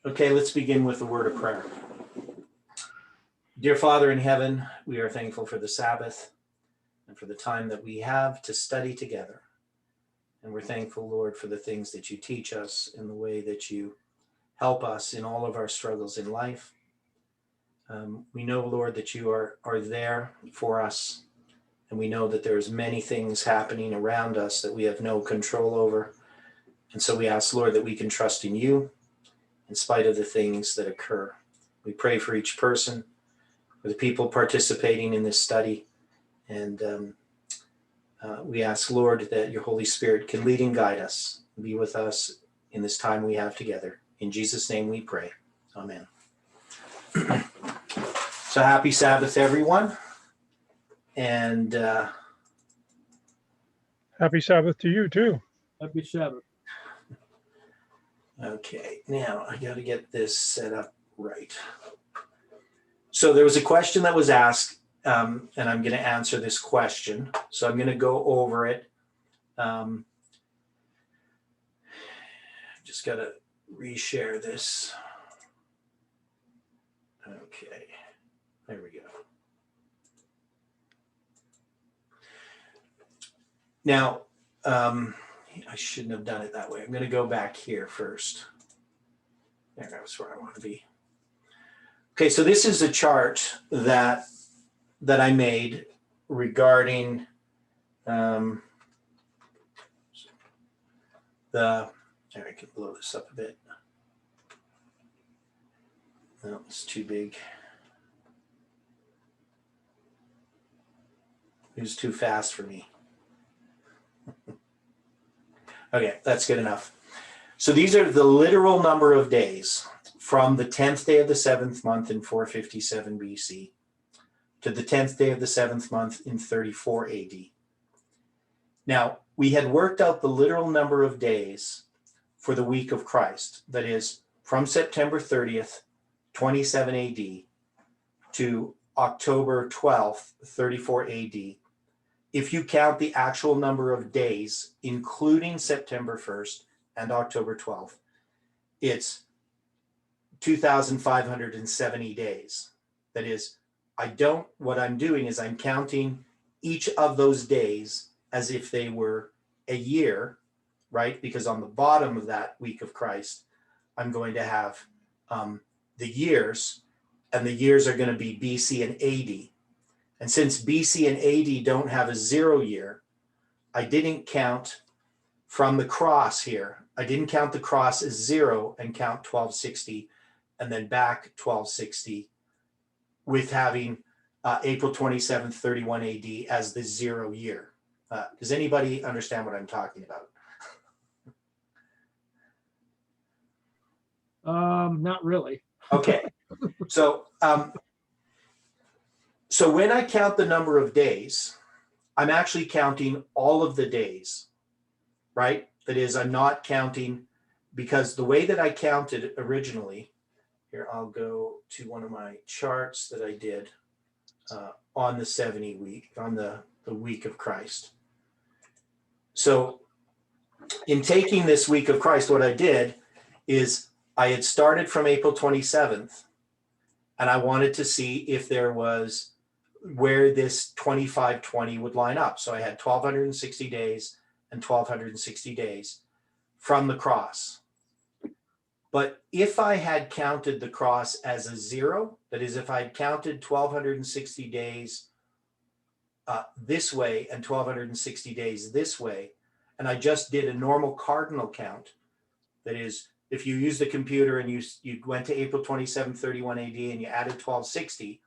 Okay, let's begin with the word of prayer. Dear Father in heaven, we are thankful for the Sabbath and for the time that we have to study together. And we're thankful, Lord, for the things that you teach us and the way that you help us in all of our struggles in life. We know, Lord, that you are there for us. And we know that there's many things happening around us that we have no control over. And so we ask, Lord, that we can trust in you in spite of the things that occur. We pray for each person, for the people participating in this study. And we ask, Lord, that your Holy Spirit can lead and guide us, and be with us in this time we have together. In Jesus' name we pray. Amen. So happy Sabbath, everyone. And Happy Sabbath to you, too. Happy Sabbath. okay, now I got to get this set up right. So there was a question that was asked, and I'm going to answer this question. So I'm going to go over it. Just got to reshare this. Okay, there we go. Now, I shouldn't have done it that way. I'm going to go back here first. That's where I want to be. Okay, so this is a chart that I made regarding there, I can blow this up a bit. No, it's too big. It was too fast for me. Okay, that's good enough. So these are the literal number of days from the 10th day of the 7th month in 457 BC to the 10th day of the 7th month in 34 AD. Now, we had worked out the literal number of days for the week of Christ, that is from September 30th, 27 AD to October 12th, 34 AD. If you count the actual number of days, including September 1st and October 12th, it's 2,570 days. That is, what I'm doing is I'm counting each of those days as if they were a year, right? Because on the bottom of that week of Christ, I'm going to have the years, and the years are going to be BC and AD. And since BC and AD don't have a 0 year, I didn't count from the cross here. I didn't count the cross as 0 and count 1260 and then back 1260 with having April 27th, 31 AD as the 0 year. Does anybody understand what I'm talking about? Not really. Okay. So when I count the number of days, I'm actually counting all of the days, right? That is, I'm not counting, because the way that I counted originally, here, I'll go to one of my charts that I did on the 70 week, on the week of Christ. So in taking this week of Christ, what I did is I had started from April 27th, and I wanted to see if there was where this 2520 would line up. So I had 1,260 days and 1,260 days from the cross. But if I had counted the cross as a 0, that is, if I had counted 1,260 days this way and 1,260 days this way, and I just did a normal cardinal count, that is, if you use the computer and you went to April 27, 31 AD and you added 1260,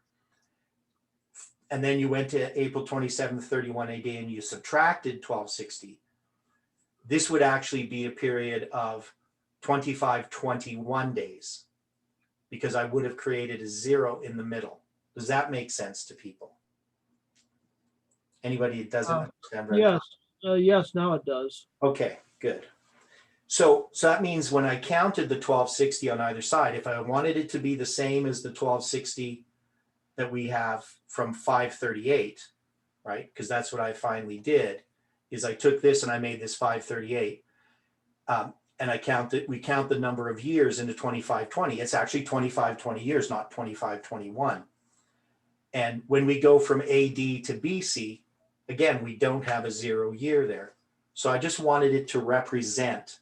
and then you went to April 27, 31 AD and you subtracted 1260, this would actually be a period of 2521 days, because I would have created a 0 in the middle. Does that make sense to people? Anybody that doesn't understand? Right? Yes. Yes, now it does. Okay, good. So that means when I counted the 1260 on either side, if I wanted it to be the same as the 1260 that we have from 538, right? Because that's what I finally did, is I took this and I made this 538. and we count the number of years into 2520. It's actually 2520 years, not 2521. And when we go from AD to BC, again, we don't have a 0 year there. So I just wanted it to represent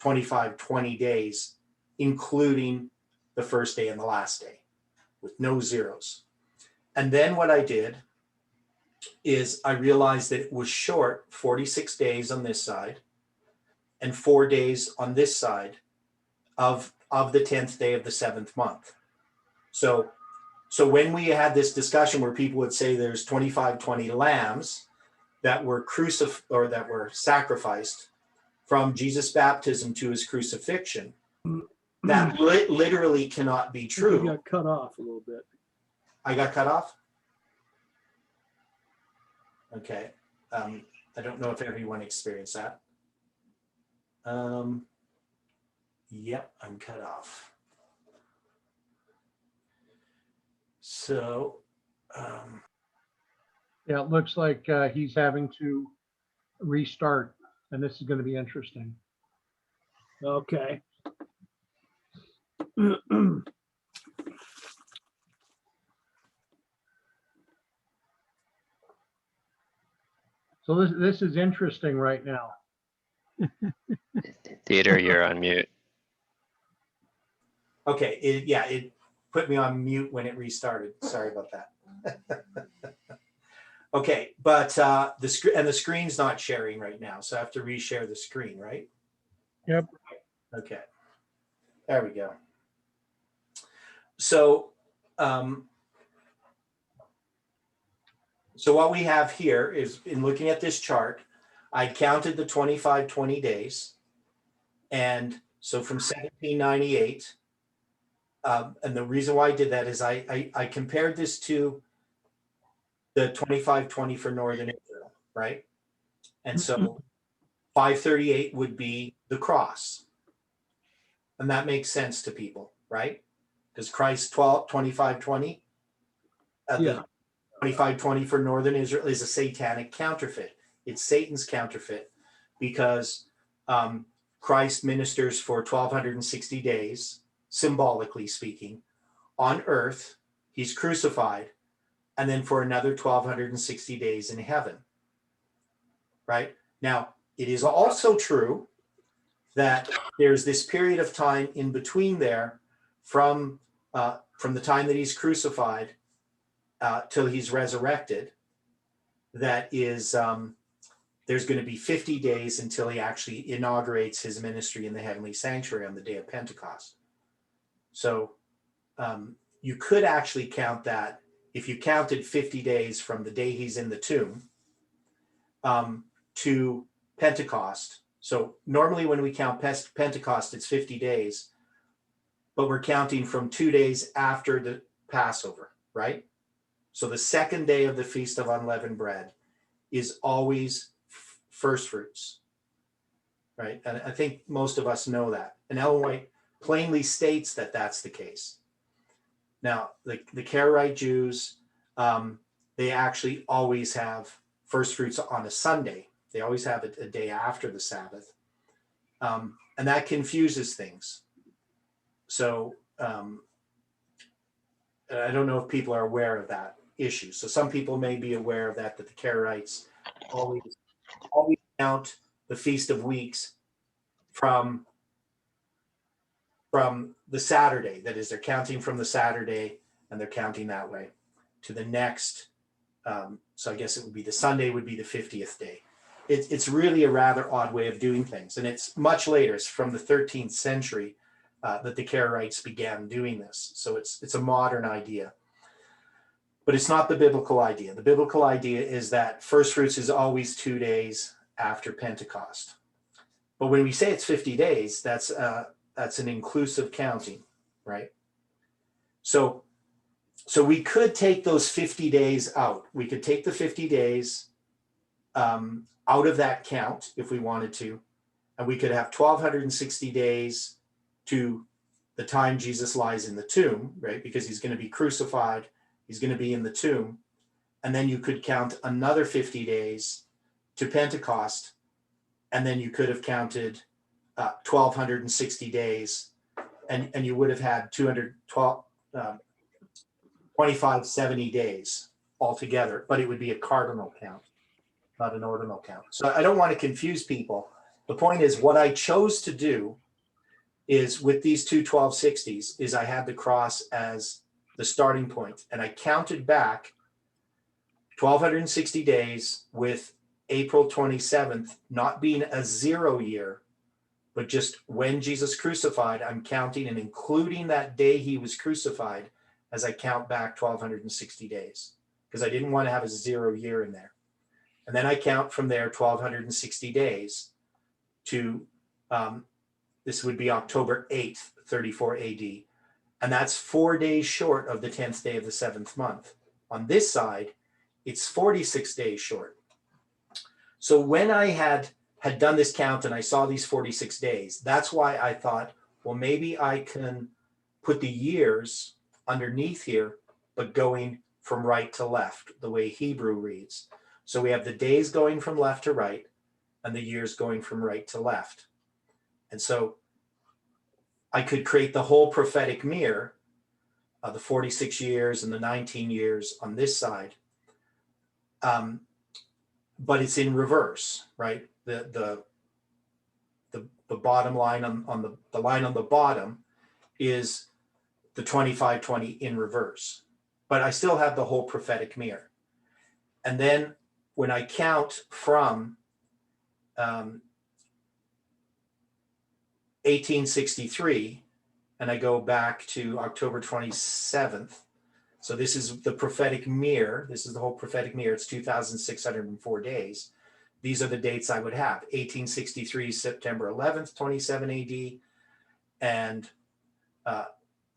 2520 days, including the first day and the last day, with no zeros. And then what I did is I realized that it was short 46 days on this side and 4 days on this side of the 10th day of the 7th month. So when we had this discussion where people would say there's 2520 lambs that were that were sacrificed from Jesus' baptism to his crucifixion, that literally cannot be You true. got cut off a little bit. I got cut off? Okay. I don't know if everyone experienced that. Yep, I'm cut off. So, Yeah, it looks like he's having to restart, and this is going to be interesting. Okay. So this is interesting right now. Theater, you're on mute. okay, it put me on mute when it restarted. Sorry about that. Okay, but the screen's not sharing right now, so I have to reshare the screen, right? Yep. Okay, there we go. So, so what we have here is, in looking at this chart, I counted the 2520 days, and so from 1798, and the reason why I did that is I compared this to the 2520 for Northern Israel, right? And so 538 would be the cross. And that makes sense to people, right? Because Christ 2520, Yeah. the 2520 for Northern Israel is a satanic counterfeit. It's Satan's counterfeit because Christ ministers for 1260 days, symbolically speaking, on earth. He's crucified, and then for another 1260 days in heaven, right? Now, it is also true that there's this period of time in between there from the time that he's crucified till he's resurrected, that is, there's going to be 50 days until he actually inaugurates his ministry in the heavenly sanctuary on the day of Pentecost. So you could actually count that, if you counted 50 days from the day he's in the tomb to Pentecost. So normally when we count Pentecost, it's 50 days, but we're counting from 2 days after the Passover, right? So the second day of the Feast of Unleavened Bread is always first fruits, right? And I think most of us know that. And Ellen White plainly states that that's the case. Now, the Karaite Jews, they actually always have first fruits on a Sunday. They always have it a day after the Sabbath. And that confuses things. So I don't know if people are aware of that issue. So some people may be aware of that the Karaites always count the Feast of Weeks from the Saturday. That is, they're counting from the Saturday and they're counting that way to the next. So I guess it would be the Sunday would be the 50th day. It's really a rather odd way of doing things. And it's much later. It's from the 13th century that the Karaites began doing this. So it's a modern idea. But it's not the biblical idea. The biblical idea is that first fruits is always 2 days after Pentecost. But when we say it's 50 days, that's an inclusive counting, right? So we could take those 50 days out. We could take the 50 days out of that count if we wanted to, and we could have 1260 days to the time Jesus lies in the tomb, right? Because he's going to be crucified, he's going to be in the tomb, and then you could count another 50 days to Pentecost, and then you could have counted 1,260 days, and you would have had 2570 days altogether, but it would be a cardinal count, not an ordinal count. So I don't want to confuse people. The point is, what I chose to do is with these two 1260s is I had the cross as the starting point, and I counted back 1,260 days with April 27th not being a 0 year, but just when Jesus crucified. I'm counting and including that day he was crucified as I count back 1,260 days, because I didn't want to have a 0 year in there. And then I count from there 1,260 days to, this would be October 8th, 34 AD. And that's 4 days short of the 10th day of the 7th month. On this side, it's 46 days short. So when I had done this count and I saw these 46 days, that's why I thought, well, maybe I can put the years underneath here, but going from right to left, the way Hebrew reads. So we have the days going from left to right and the years going from right to left. And so I could create the whole prophetic mirror, the 46 years and the 19 years on this side. But it's in reverse, right? The bottom line on the line on the bottom is the 2520 in reverse, but I still have the whole prophetic mirror. And then when I count from 1863 and I go back to October 27th, so this is the prophetic mirror. This is the whole prophetic mirror. It's 2,604 days. These are the dates I would have. 1863, September 11th, 27 AD, and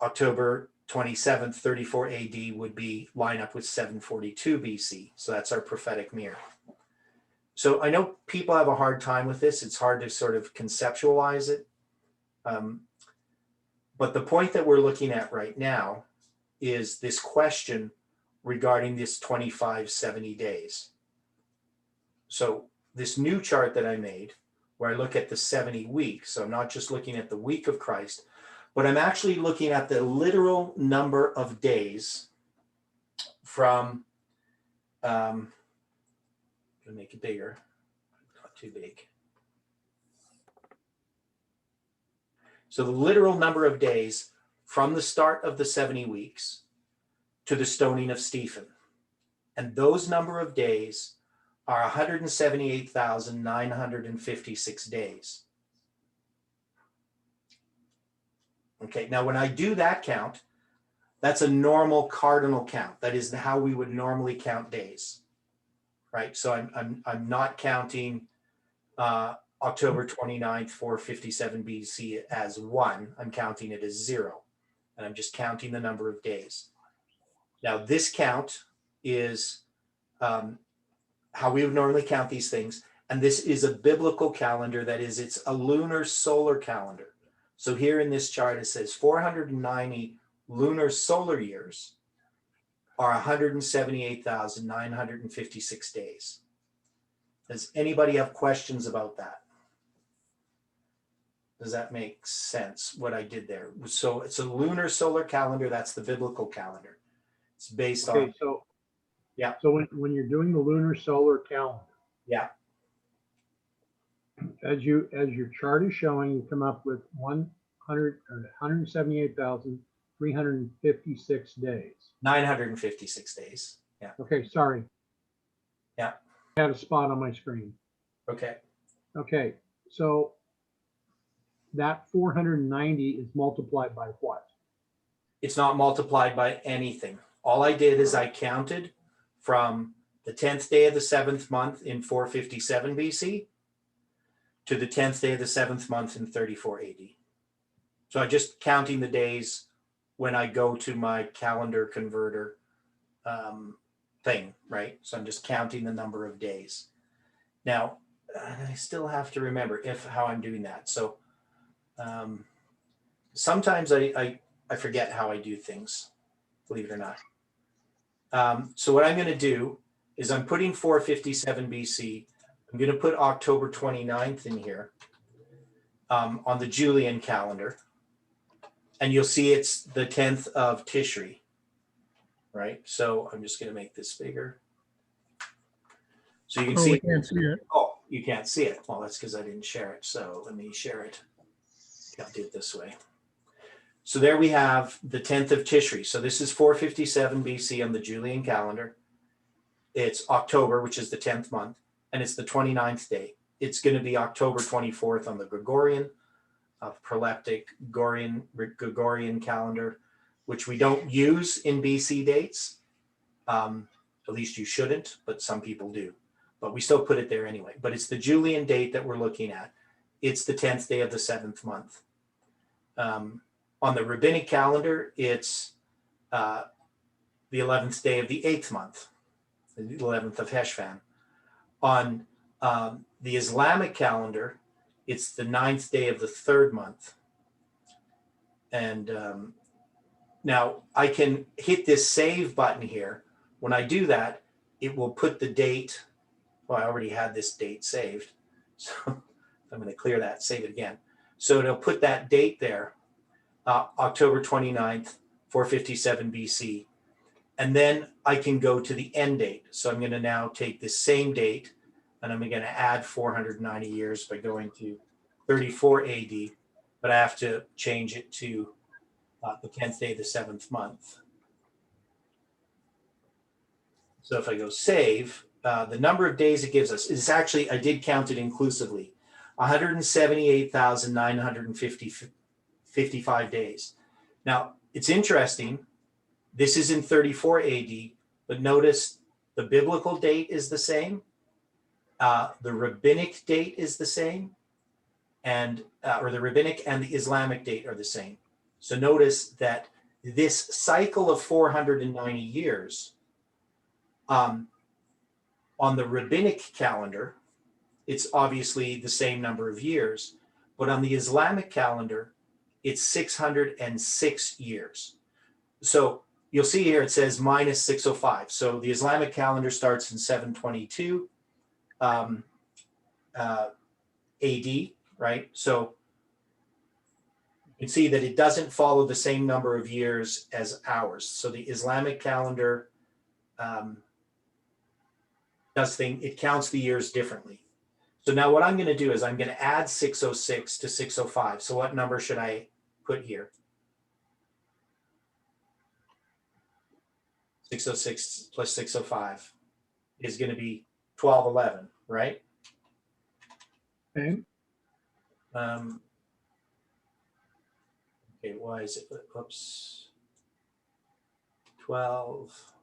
October 27th, 34 AD would be line up with 742 BC. So that's our prophetic mirror. So I know people have a hard time with this. It's hard to sort of conceptualize it. But the point that we're looking at right now is this question regarding this 2570 days. So this new chart that I made, where I look at the 70 weeks, so I'm not just looking at the week of Christ, but I'm actually looking at the literal number of days from, I'm gonna make it bigger, not too big. So the literal number of days from the start of the 70 weeks to the stoning of Stephen. And those number of days are 178,956 days. Okay, now when I do that count, that's a normal cardinal count. That is how we would normally count days, right? So I'm not counting October 29th, 457 BC as 1. I'm counting it as 0. And I'm just counting the number of days. Now this count is how we would normally count these things. And this is a biblical calendar. That is, it's a lunar solar calendar. So here in this chart, it says 490 lunar solar years are 178,956 days. Does anybody have questions about that? Does that make sense, what I did there? So it's a lunar solar calendar. That's the biblical calendar. It's based on. Okay, so. Yeah. So when you're doing the lunar solar calendar. Yeah. As your chart is showing, you come up with 178,356 days. 956 days. Yeah. Okay, sorry. Yeah. I had a spot on my screen. Okay. Okay, so that 490 is multiplied by what? It's not multiplied by anything. All I did is I counted from the 10th day of the 7th month in 457 BC to the 10th day of the 7th month in 34 AD. So I'm just counting the days when I go to my calendar converter thing, right? So I'm just counting the number of days. Now, I still have to remember how I'm doing that. So sometimes I forget how I do things, believe it or not. So what I'm going to do is I'm putting 457 BC. I'm going to put October 29th in here. on the Julian calendar. And you'll see it's the 10th of Tishri, right? So I'm just going to make this bigger. So you can Oh, see. we can't see it. Oh, you can't see it. Well, that's because I didn't share it. So let me share it. I'll do it this way. So there we have the 10th of Tishri. So this is 457 BC on the Julian calendar. It's October, which is the 10th month, and it's the 29th day. It's going to be October 24th on the Gregorian, proleptic Gregorian calendar, which we don't use in BC dates. At least you shouldn't, but some people do. But we still put it there anyway. But it's the Julian date that we're looking at. It's the 10th day of the 7th month. On the rabbinic calendar, it's the 11th day of the 8th month, the 11th of Heshvan. On the Islamic calendar, it's the 9th day of the 3rd month. And now I can hit this save button here. When I do that, it will put the date. Well, I already had this date saved. So I'm going to clear that, save it again. So it'll put that date there, October 29th, 457 BC. And then I can go to the end date. So I'm going to now take this same date and I'm going to add 490 years by going to 34 AD, but I have to change it to the 10th day of the 7th month. So if I go save, the number of days it gives us is actually, I did count it inclusively, 178,955 days. Now, it's interesting. This is in 34 AD, but notice the biblical date is the same. The rabbinic date is the same, and or the rabbinic and the Islamic date are the same. So notice that this cycle of 490 years, on the rabbinic calendar, it's obviously the same number of years, but on the Islamic calendar, it's 606 years. So you'll see here it says minus 605. So the Islamic calendar starts in 722 AD, right? So you can see that it doesn't follow the same number of years as ours. So the Islamic calendar it counts the years differently. So now what I'm going to do is I'm going to add 606 to 605. So what number should I put here? 606 plus 605 is going to be 1211, right? Okay. Okay, why is it, oops, 12.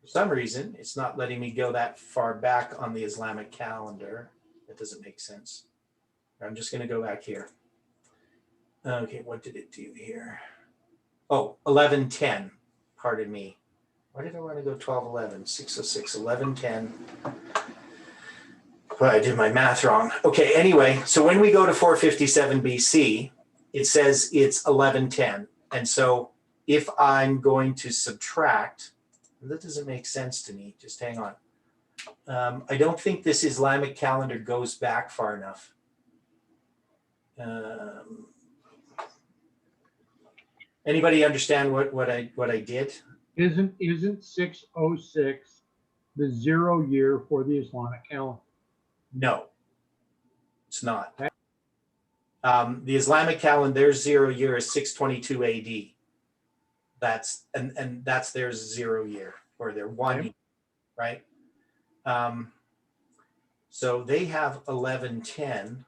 For some reason, it's not letting me go that far back on the Islamic calendar. That doesn't make sense. I'm just going to go back here. Okay, what did it do here? Oh, 1110, pardon me. Why did I want to go 1211? 606, 1110. Well, I did my math wrong. Okay, anyway, so when we go to 457 BC, it says it's 1110. And so if I'm going to subtract, that doesn't make sense to me. Just hang on. I don't think this Islamic calendar goes back far enough. Anybody understand what I did? Isn't 606 the 0 year for the Islamic calendar? No, it's not. The Islamic calendar, their 0 year is 622 AD. That's and that's their 0 year or their 1 year, right? So they have 1110,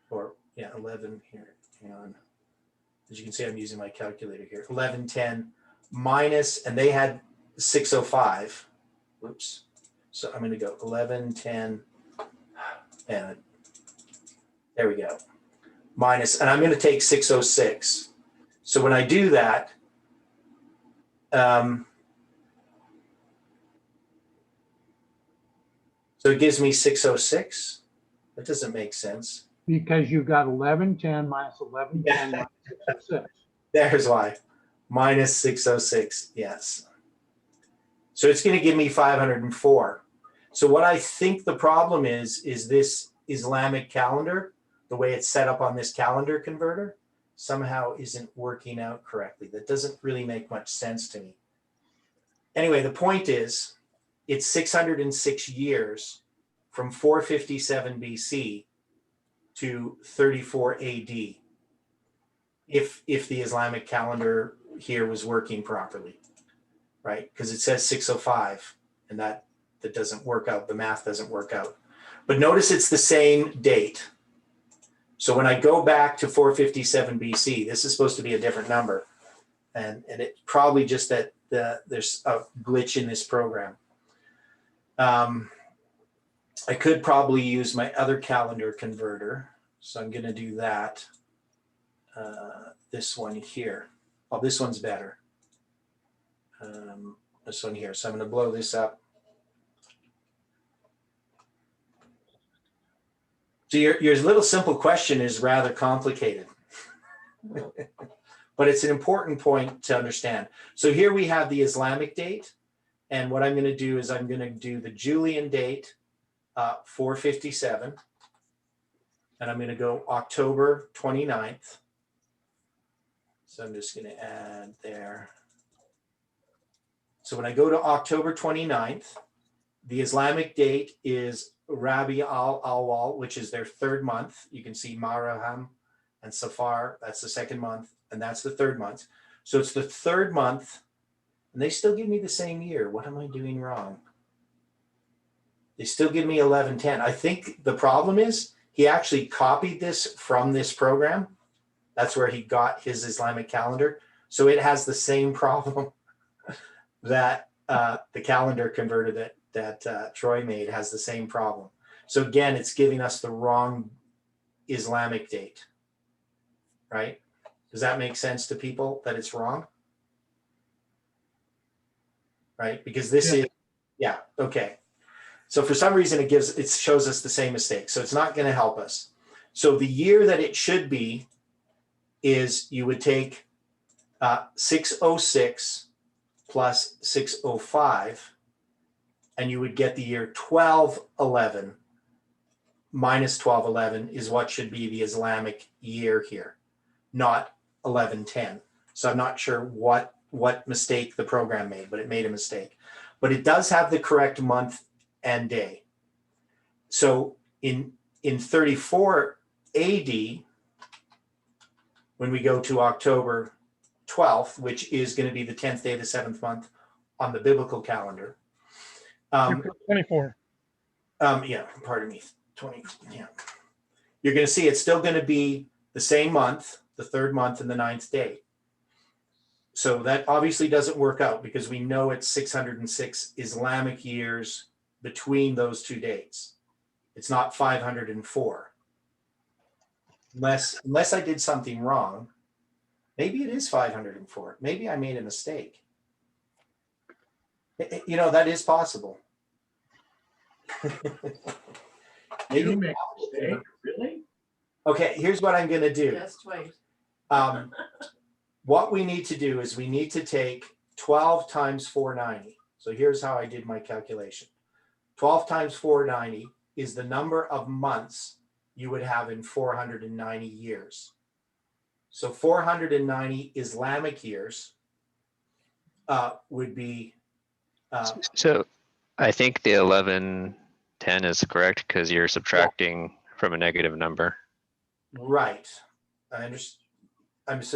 or yeah, 11 here. Hang on. As you can see, I'm using my calculator here. 1110 minus, and they had 605. Whoops. So I'm going to go 1110, and there we go. Minus, and I'm going to take 606. So when I do that, so it gives me 606. That doesn't make sense. Because you've got 1110 minus 1110 minus 606. There's why. Minus 606, yes. So it's going to give me 504. So what I think the problem is this Islamic calendar, the way it's set up on this calendar converter somehow isn't working out correctly. That doesn't really make much sense to me. Anyway, the point is, it's 606 years from 457 BC to 34 AD, if the Islamic calendar here was working properly, right? Because it says 605, and that doesn't work out. The math doesn't work out. But notice it's the same date. So when I go back to 457 BC, this is supposed to be a different number. And it's probably just that there's a glitch in this program. I could probably use my other calendar converter. So I'm going to do that. This one here. Oh, this one's better. This one here. So I'm going to blow this up. So your little simple question is rather complicated, but it's an important point to understand. So here we have the Islamic date. And what I'm going to do is I'm going to do the Julian date, 457. And I'm going to go October 29th. So I'm just going to add there. So when I go to October 29th, the Islamic date is Rabi al-Awwal, which is their third month. You can see Muharram and Safar, that's the second month, and that's the third month. So it's the third month, and they still give me the same year. What am I doing wrong? They still give me 1110. I think the problem is he actually copied this from this program. That's where he got his Islamic calendar. So it has the same problem that the calendar converter that Troy made has the same problem. So again, it's giving us the wrong Islamic date, right? Does that make sense to people that it's wrong? Right? Because this is, yeah, okay. So for some reason it shows us the same mistake. So it's not going to help us. So the year that it should be is you would take 606 plus 605, and you would get the year 1211 minus 1211 is what should be the Islamic year here, not 1110. So I'm not sure what mistake the program made, but it made a mistake. But it does have the correct month and day. So in 34 AD, when we go to October 12th, which is going to be the 10th day of the 7th month on the biblical calendar. 24. Yeah, pardon me, 20, yeah. You're going to see it's still going to be the same month, the third month and the 9th day. So that obviously doesn't work out because we know it's 606 Islamic years between those two dates. It's not 504. Unless I did something wrong. Maybe it is 504. Maybe I made a mistake. You know, that is possible. Maybe. You make a mistake, really? Okay, here's what I'm going to do. Just wait. What we need to do is we need to take 12 times 490. So here's how I did my calculation. 12 times 490 is the number of months you would have in 490 years. So 490 Islamic years would be. So I think the 1110 is correct because you're subtracting from a negative number. Right. I understand.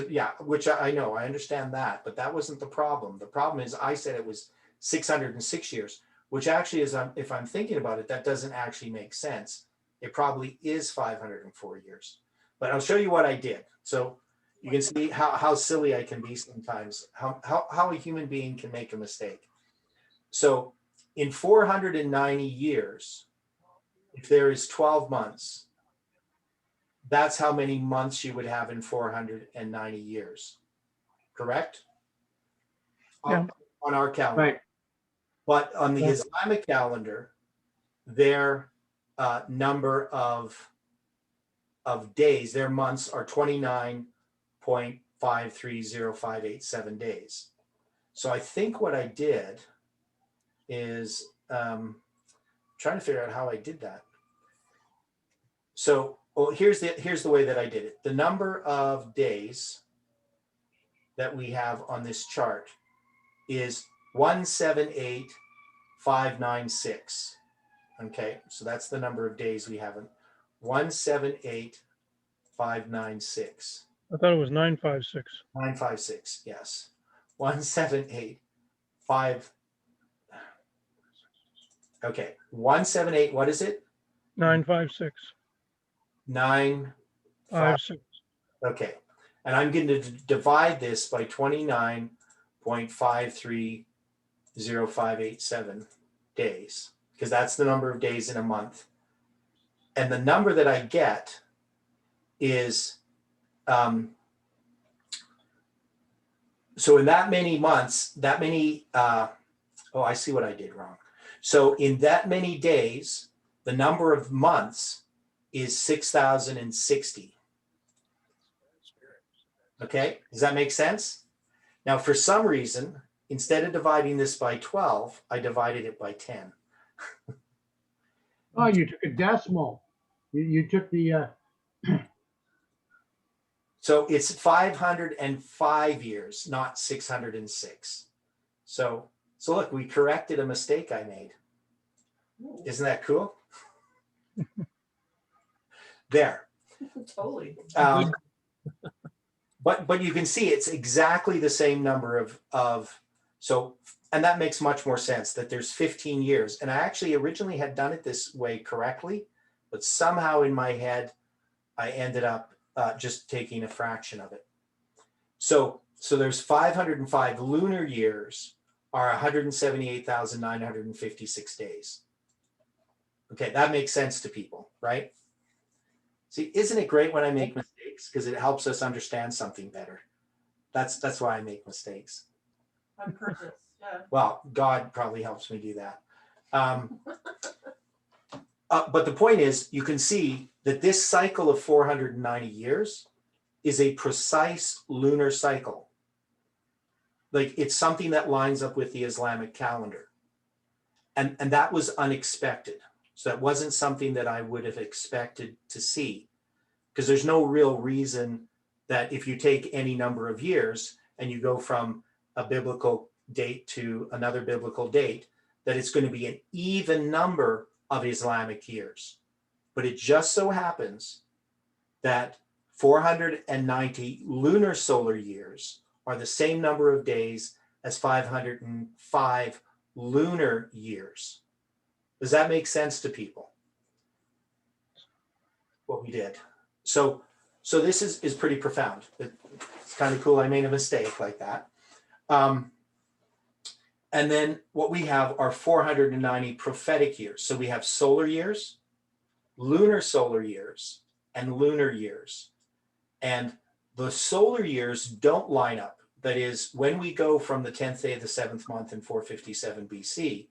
Yeah, which I know, I understand that, but that wasn't the problem. The problem is I said it was 606 years, which actually is, if I'm thinking about it, that doesn't actually make sense. It probably is 504 years, but I'll show you what I did. So you can see how silly I can be sometimes, how a human being can make a mistake. So in 490 years, if there is 12 months, that's how many months you would have in 490 years, correct? Yeah. On our calendar. Right. But on the Islamic calendar, their number of days, their months are 29.530587 days. So I think what I did is trying to figure out how I did that. So Well, here's the way that I did it. The number of days that we have on this chart is 178,596. Okay, so that's the number of days we have. 178,596. I thought it was 956. 956, yes. 178,5. Okay, 178, what is it? 956. 9, 5. 56. Okay, and I'm going to divide this by 29.530587 days, because that's the number of days in a month. And the number that I get is, so in that many months, that many, oh, I see what I did wrong. So in that many days, the number of months is 6,060. Okay, does that make sense? Now, for some reason, instead of dividing this by 12, I divided it by 10. Oh, you took a decimal. You took the, So it's 505 years, not 606. So look, we corrected a mistake I made. Isn't that cool? There. Totally. But you can see it's exactly the same number of so, and that makes much more sense that there's 15 years. And I actually originally had done it this way correctly, but somehow in my head, I ended up just taking a fraction of it. So there's 505 lunar years are 178,956 days. Okay, that makes sense to people, right? See, isn't it great when I make mistakes? Because it helps us understand something better. That's why I make mistakes. On purpose, yeah. Well, God probably helps me do that. But the point is, you can see that this cycle of 490 years is a precise lunar cycle. Like, it's something that lines up with the Islamic calendar. And that was unexpected. So that wasn't something that I would have expected to see, because there's no real reason that if you take any number of years and you go from a biblical date to another biblical date, that it's going to be an even number of Islamic years. But it just so happens that 490 lunar solar years are the same number of days as 505 lunar years. Does that make sense to people? What we did. So this is pretty profound. It's kind of cool. I made a mistake like that. And then what we have are 490 prophetic years. So we have solar years, lunar solar years, and lunar years. And the solar years don't line up. That is, when we go from the 10th day of the 7th month in 457 BC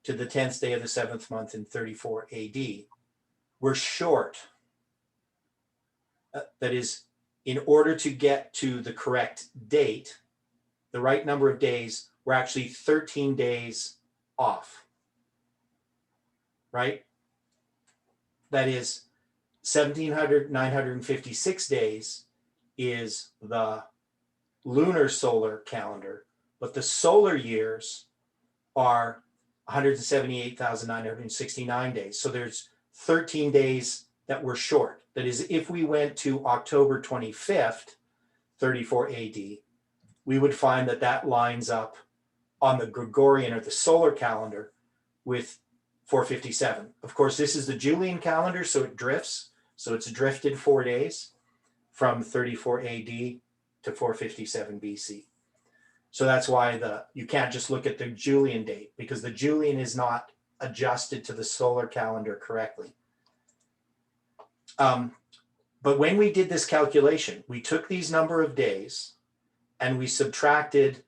to the 10th day of the 7th month in 34 AD, we're short. That is, in order to get to the correct date, the right number of days, we're actually 13 days off, right? That is 956 days is the lunar solar calendar, but the solar years are 178,969 days. So there's 13 days that we're short. That is, if we went to October 25th, 34 AD, we would find that that lines up on the Gregorian or the solar calendar with 457. Of course, this is the Julian calendar, so it drifts. So it's drifted 4 days from 34 AD to 457 BC. So that's why you can't just look at the Julian date, because the Julian is not adjusted to the solar calendar correctly. But when we did this calculation, we took these number of days and we subtracted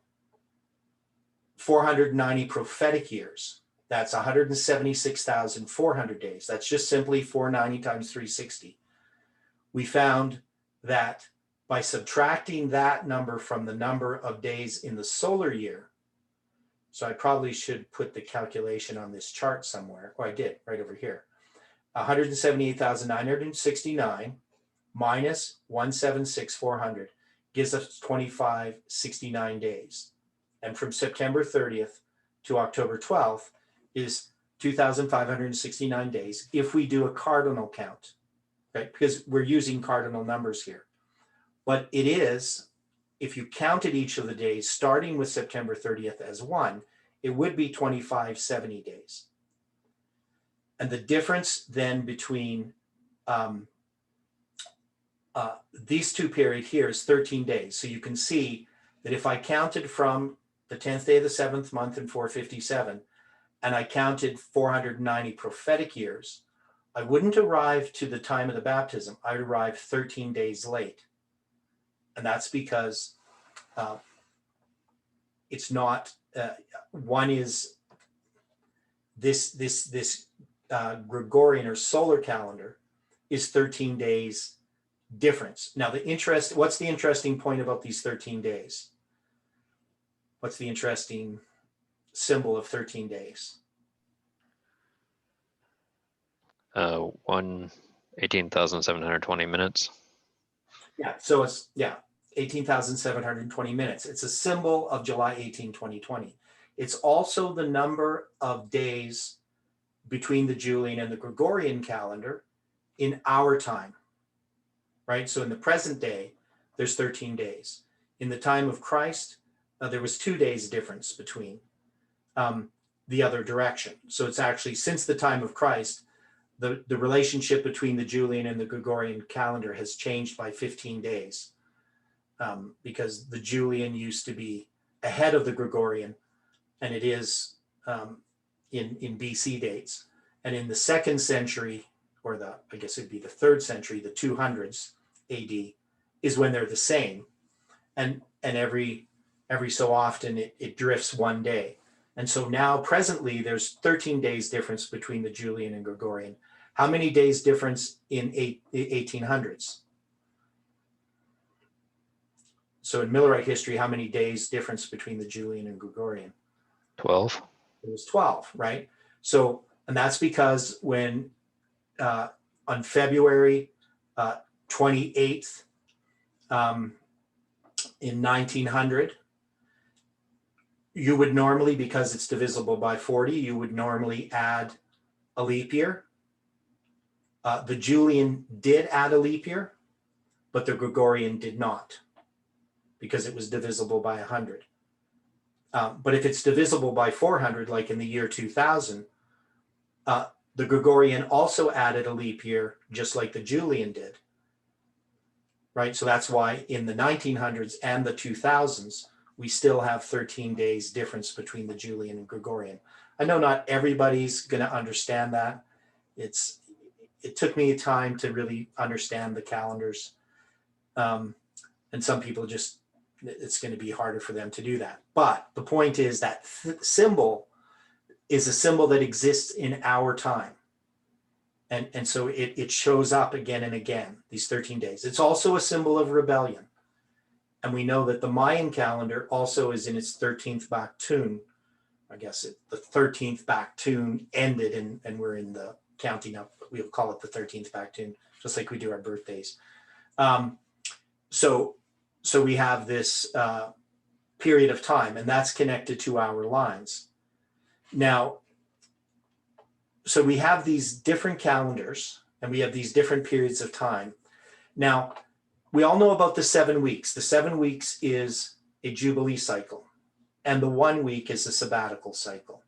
490 prophetic years. That's 176,400 days. That's just simply 490 times 360. We found that by subtracting that number from the number of days in the solar year, so I probably should put the calculation on this chart somewhere. Oh, I did, right over here. 178,969 minus 176,400 gives us 2,569 days. And from September 30th to October 12th is 2,569 days if we do a cardinal count, right? Because we're using cardinal numbers here. But it is, if you counted each of the days, starting with September 30th as one, it would be 2,570 days. And the difference then between these two periods here is 13 days. So you can see that if I counted from the 10th day of the 7th month in 457, and I counted 490 prophetic years, I wouldn't arrive to the time of the baptism. I'd arrive 13 days late. And that's because it's not, one is this Gregorian or solar calendar is 13 days difference. Now what's the interesting point about these 13 days? What's the interesting symbol of 13 days? 18,720 minutes. Yeah, so it's, 18,720 minutes. It's a symbol of July 18, 2020. It's also the number of days between the Julian and the Gregorian calendar in our time, right? So in the present day, there's 13 days. In the time of Christ, there was 2 days difference between the other direction. So it's actually, since the time of Christ, the relationship between the Julian and the Gregorian calendar has changed by 15 days because the Julian used to be ahead of the Gregorian, and it is in BC dates. And in the 2nd century, or I guess it'd be the 3rd century, the 200s AD, is when they're the same. And every so often it drifts 1 day. And so now presently there's 13 days difference between the Julian and Gregorian. How many days difference in 1800s? So in Millerite history, how many days difference between the Julian and Gregorian? 12. It was 12, right? So, and that's because when on February 28th in 1900, you would normally, because it's divisible by 40, you would normally add a leap year. The Julian did add a leap year, but the Gregorian did not, because it was divisible by 100. But if it's divisible by 400, like in the year 2000, the Gregorian also added a leap year, just like the Julian did, right? So that's why in the 1900s and the 2000s, we still have 13 days difference between the Julian and Gregorian. I know not everybody's going to understand that. It took me time to really understand the calendars. And some people just, it's going to be harder for them to do that. But the point is that symbol is a symbol that exists in our time. And so it shows up again and again, these 13 days. It's also a symbol of rebellion. And we know that the Mayan calendar also is in its 13th back tune. I guess the 13th back tune ended and we're in the counting up. We'll call it the 13th back tune, just like we do our birthdays. So we have this period of time, and that's connected to our lines. Now, so we have these different calendars, and we have these different periods of time. Now, we all know about the 7 weeks. The 7 weeks is a Jubilee cycle, and the 1 week is a sabbatical cycle.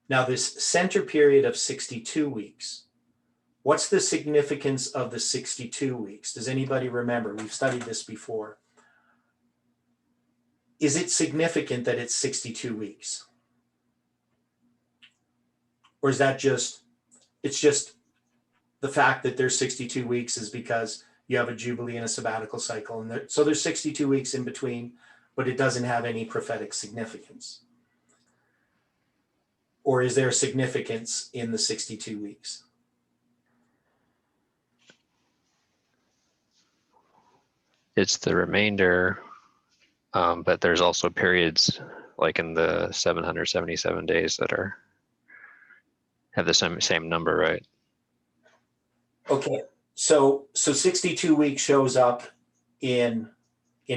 Now, this center period of 62 weeks, what's the significance of the 62 weeks? Does anybody remember? We've studied this before. Is it significant that it's 62 weeks? Or is that it's just the fact that there's 62 weeks is because you have a Jubilee and a sabbatical cycle. And so there's 62 weeks in between, but it doesn't have any prophetic significance. Or is there significance in the 62 weeks? It's the remainder, but there's also periods like in the 777 days that have the same number, right? Okay, so 62 weeks shows up in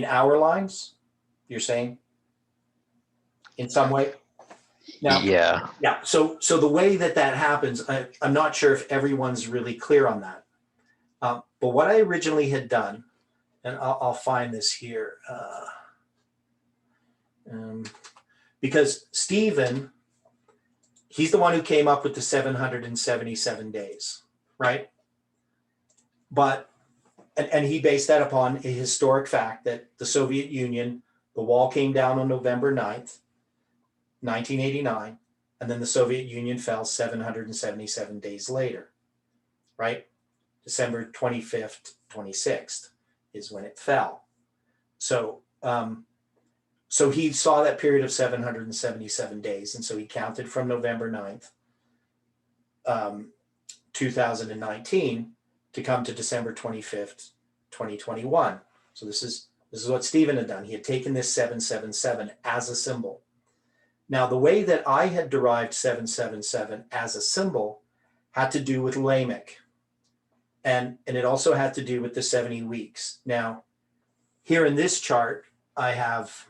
hour lines, you're saying? In some way? Now, Yeah, yeah, so the way that happens, I'm not sure if everyone's really clear on that. But what I originally had done, and I'll find this here, because Stephen, he's the one who came up with the 777 days, right? But, and he based that upon a historic fact that the Soviet Union, the wall came down on November 9th, 1989, and then the Soviet Union fell 777 days later, right? December 25th, 26th is when it fell. So, so he saw that period of 777 days. And so he counted from November 9th, 2019 to come to December 25th, 2021. So this is what Stephen had done. He had taken this 777 as a symbol. Now, the way that I had derived 777 as a symbol had to do with Lamech. And it also had to do with the 70 weeks. Now, here in this chart, I have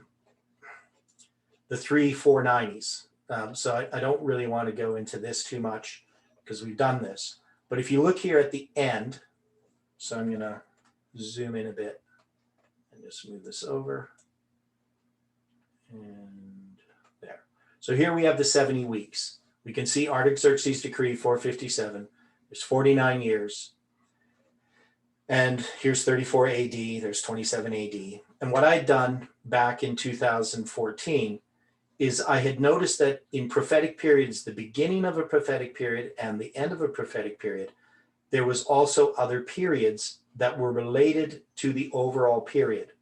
the 3 490s. So I don't really want to go into this too much because we've done this. But if you look here at the end, so I'm going to zoom in a bit and just move this over. And there. So here we have the 70 weeks. We can see Artaxerxes' decree 457. There's 49 years. And here's 34 AD, there's 27 AD. And what I'd done back in 2014 is I had noticed that in prophetic periods, the beginning of a prophetic period and the end of a prophetic period, there was also other periods that were related to the overall period.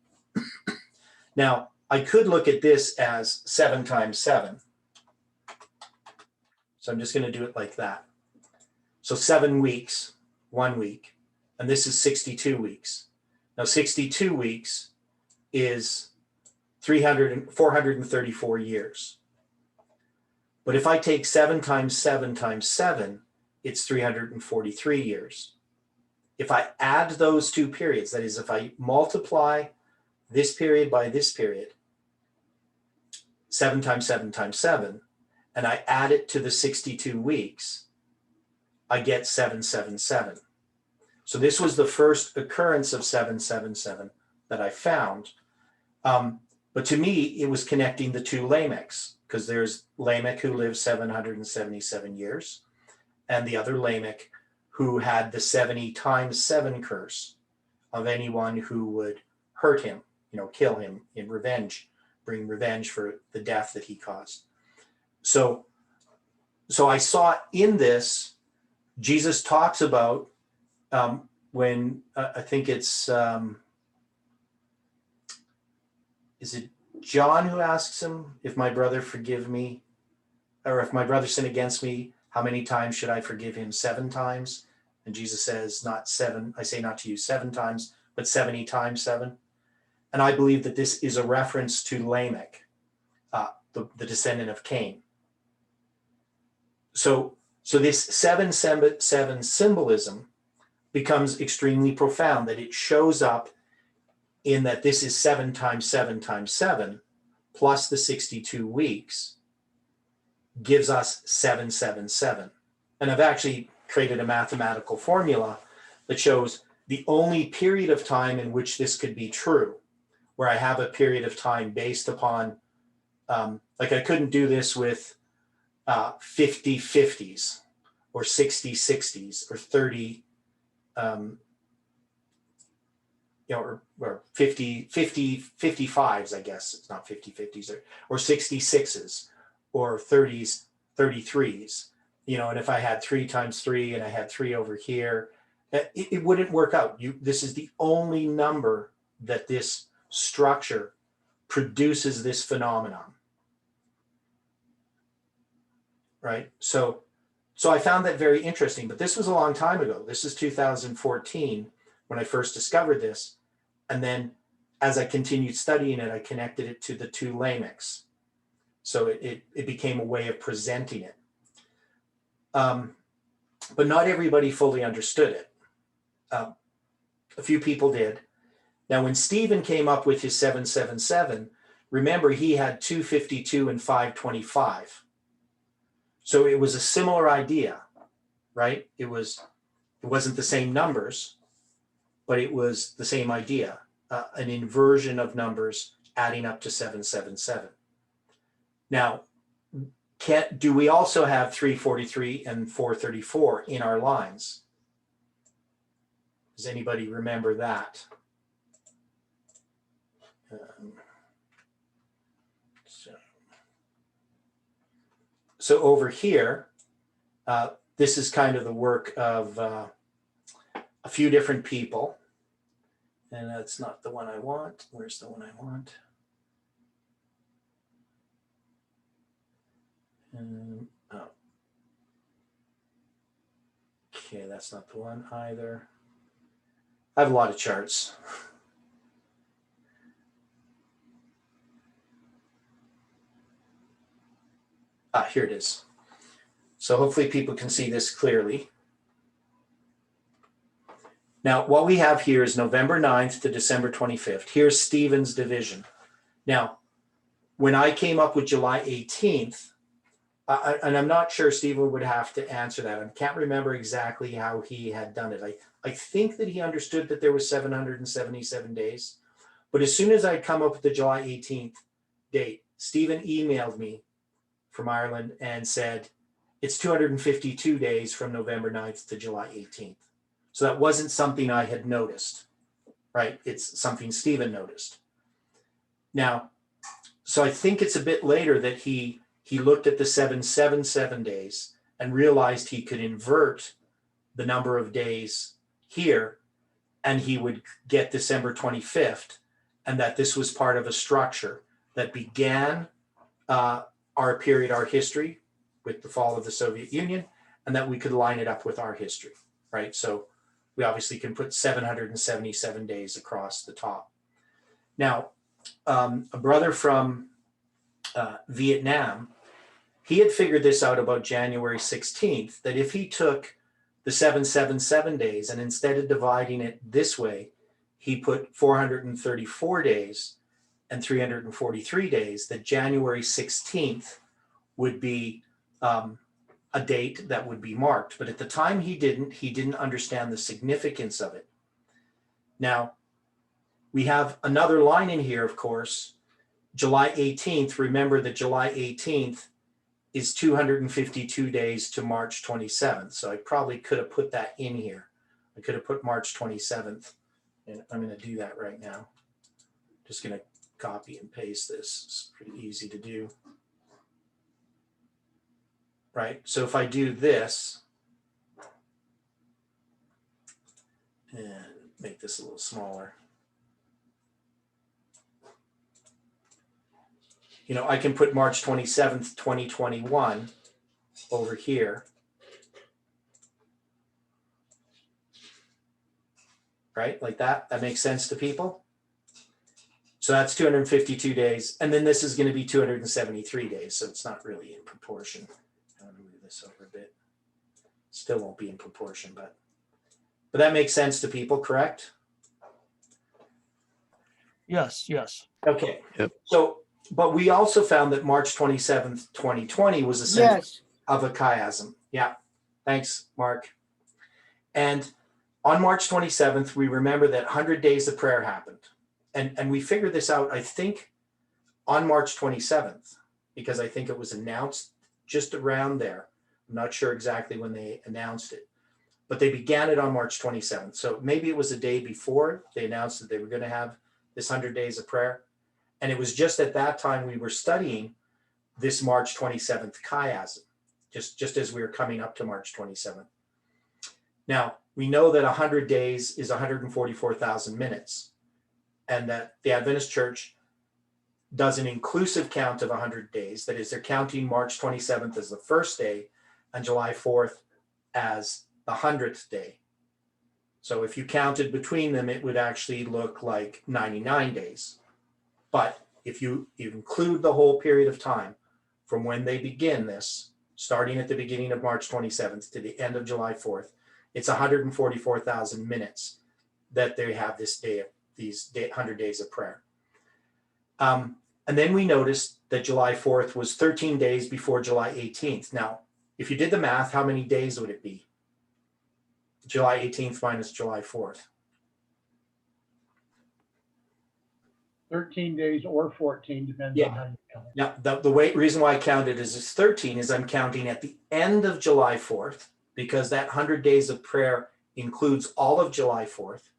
Now, I could look at this as 7 times 7. So I'm just going to do it like that. So 7 weeks, 1 week. And this is 62 weeks. Now, 62 weeks is 434 years. But if I take 7 times 7 times 7, it's 343 years. If I add those two periods, that is, if I multiply this period by this period, 7 times 7 times 7, and I add it to the 62 weeks, I get 777. So this was the first occurrence of 777 that I found. But to me, it was connecting the two Lamechs, because there's Lamech who lived 777 years, and the other Lamech who had the 70 times 7 curse of anyone who would hurt him, kill him in revenge, bring revenge for the death that he caused. So I saw in this, Jesus talks about when I think it's, is it John who asks him, if my brother forgive me, or if my brother sin against me, how many times should I forgive him? 7 times. And Jesus says, not 7, I say not to you 7 times, but 70 times 7. And I believe that this is a reference to Lamech, the descendant of Cain. So this 777 symbolism becomes extremely profound, that it shows up in that this is 7 times 7 times 7 plus the 62 weeks gives us 777. And I've actually created a mathematical formula that shows the only period of time in which this could be true, where I have a period of time based upon, like I couldn't do this with 50 50s or 60 60s or 30 or 50 55s, I guess it's not 50 50s, or 66s or 30s 33s, and if I had 3 times 3 and I had 3 over here, it wouldn't work out. This is the only number that this structure produces this phenomenon, right? So I found that very interesting, but this was a long time ago. This is 2014 when I first discovered this. And then as I continued studying it, I connected it to the two Lamechs. So it became a way of presenting it. But not everybody fully understood it. A few people did. Now, when Stephen came up with his 777, remember he had 252 and 525. So it was a similar idea, right? It wasn't the same numbers, but it was the same idea, an inversion of numbers adding up to 777. Now, do we also have 343 and 434 in our lines? Does anybody remember that? So over here, this is kind of the work of a few different people. And that's not the one I want. Where's the one I want? Oh. Okay, that's not the one either. I have a lot of charts. Here it is. So hopefully people can see this clearly. Now, what we have here is November 9th to December 25th. Here's Stephen's division. Now, when I came up with July 18th, and I'm not sure Stephen would have to answer that. I can't remember exactly how he had done it. I think that he understood that there was 777 days. But as soon as I'd come up with the July 18th date, Stephen emailed me from Ireland and said, it's 252 days from November 9th to July 18th. So that wasn't something I had noticed, right? It's something Stephen noticed. Now, so I think it's a bit later that he looked at the 777 days and realized he could invert the number of days here and he would get December 25th, and that this was part of a structure that began our period, our history with the fall of the Soviet Union, and that we could line it up with our history, right? So we obviously can put 777 days across the top. Now, a brother from Vietnam, he had figured this out about January 16th, that if he took the 777 days and instead of dividing it this way, he put 434 days and 343 days, that January 16th would be a date that would be marked. But at the time he didn't understand the significance of it. Now, we have another line in here, of course, July 18th. Remember that July 18th is 252 days to March 27th. So I probably could have put that in here. I could have put March 27th, and I'm going to do that right now. Just going to copy and paste this. It's pretty easy to do. Right, so if I do this, and make this a little smaller, you know, I can put March 27th, 2021 over here. Right, like that. That makes sense to people? So that's 252 days. And then this is going to be 273 days. So it's not really in proportion. I'm going to move this over a bit. Still won't be in proportion, but that makes sense to people, correct? Yes, yes. Okay. Yep. So, but we also found that March 27th, 2020 was a sense of a chiasm. Yeah. Thanks, Mark. And on March 27th, we remember that 100 days of prayer happened. And we figured this out, I think, on March 27th, because I think it was announced just around there. I'm not sure exactly when they announced it, but they began it on March 27th. So maybe it was a day before they announced that they were going to have this 100 days of prayer. And it was just at that time we were studying this March 27th chiasm, just as we were coming up to March 27th. Now, we know that 100 days is 144,000 minutes, and that the Adventist Church does an inclusive count of 100 days. That is, they're counting March 27th as the first day and July 4th as the 100th day. So if you counted between them, it would actually look like 99 days. But if you include the whole period of time from when they begin this, starting at the beginning of March 27th to the end of July 4th, It's 144,000 minutes that they have this day, 100 days of prayer. And then we noticed that July 4th was 13 days before July 18th. Now, if you did the math, how many days would it be? July 18th minus July 4th. 13 days or 14, depends Yeah. on how you count it. Now, the reason why I counted as it's 13 is I'm counting at the end of July 4th, because that 100 days of prayer includes all of July 4th.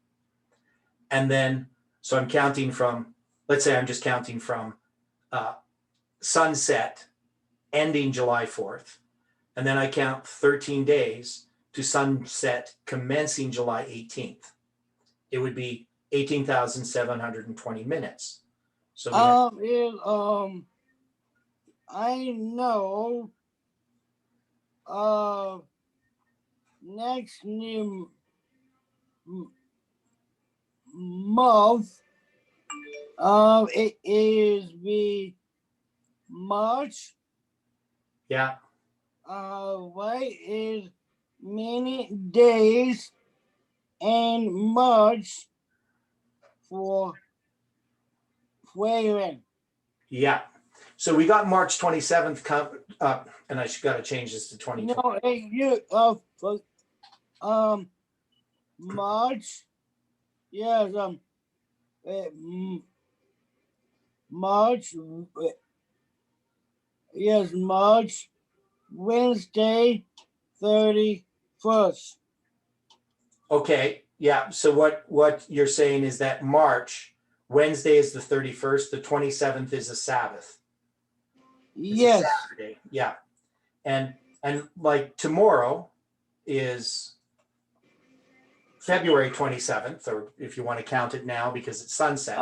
And then, so I'm counting from, let's say I'm just counting from sunset ending July 4th. And then I count 13 days to sunset commencing July 18th. It would be 18,720 minutes. So I know next new month it is the March. yeah, What is many days and March for praying? yeah. So we got March 27th up, and I got to change this to 2020. No, March. Yes, March. Yes, March. Wednesday, 31st. Okay, yeah. So what you're saying is that March, Wednesday is the 31st, the 27th is a Sabbath. It's a Yes. Saturday. Yeah. And like tomorrow is February 27th, or if you want to count it now because it's sunset.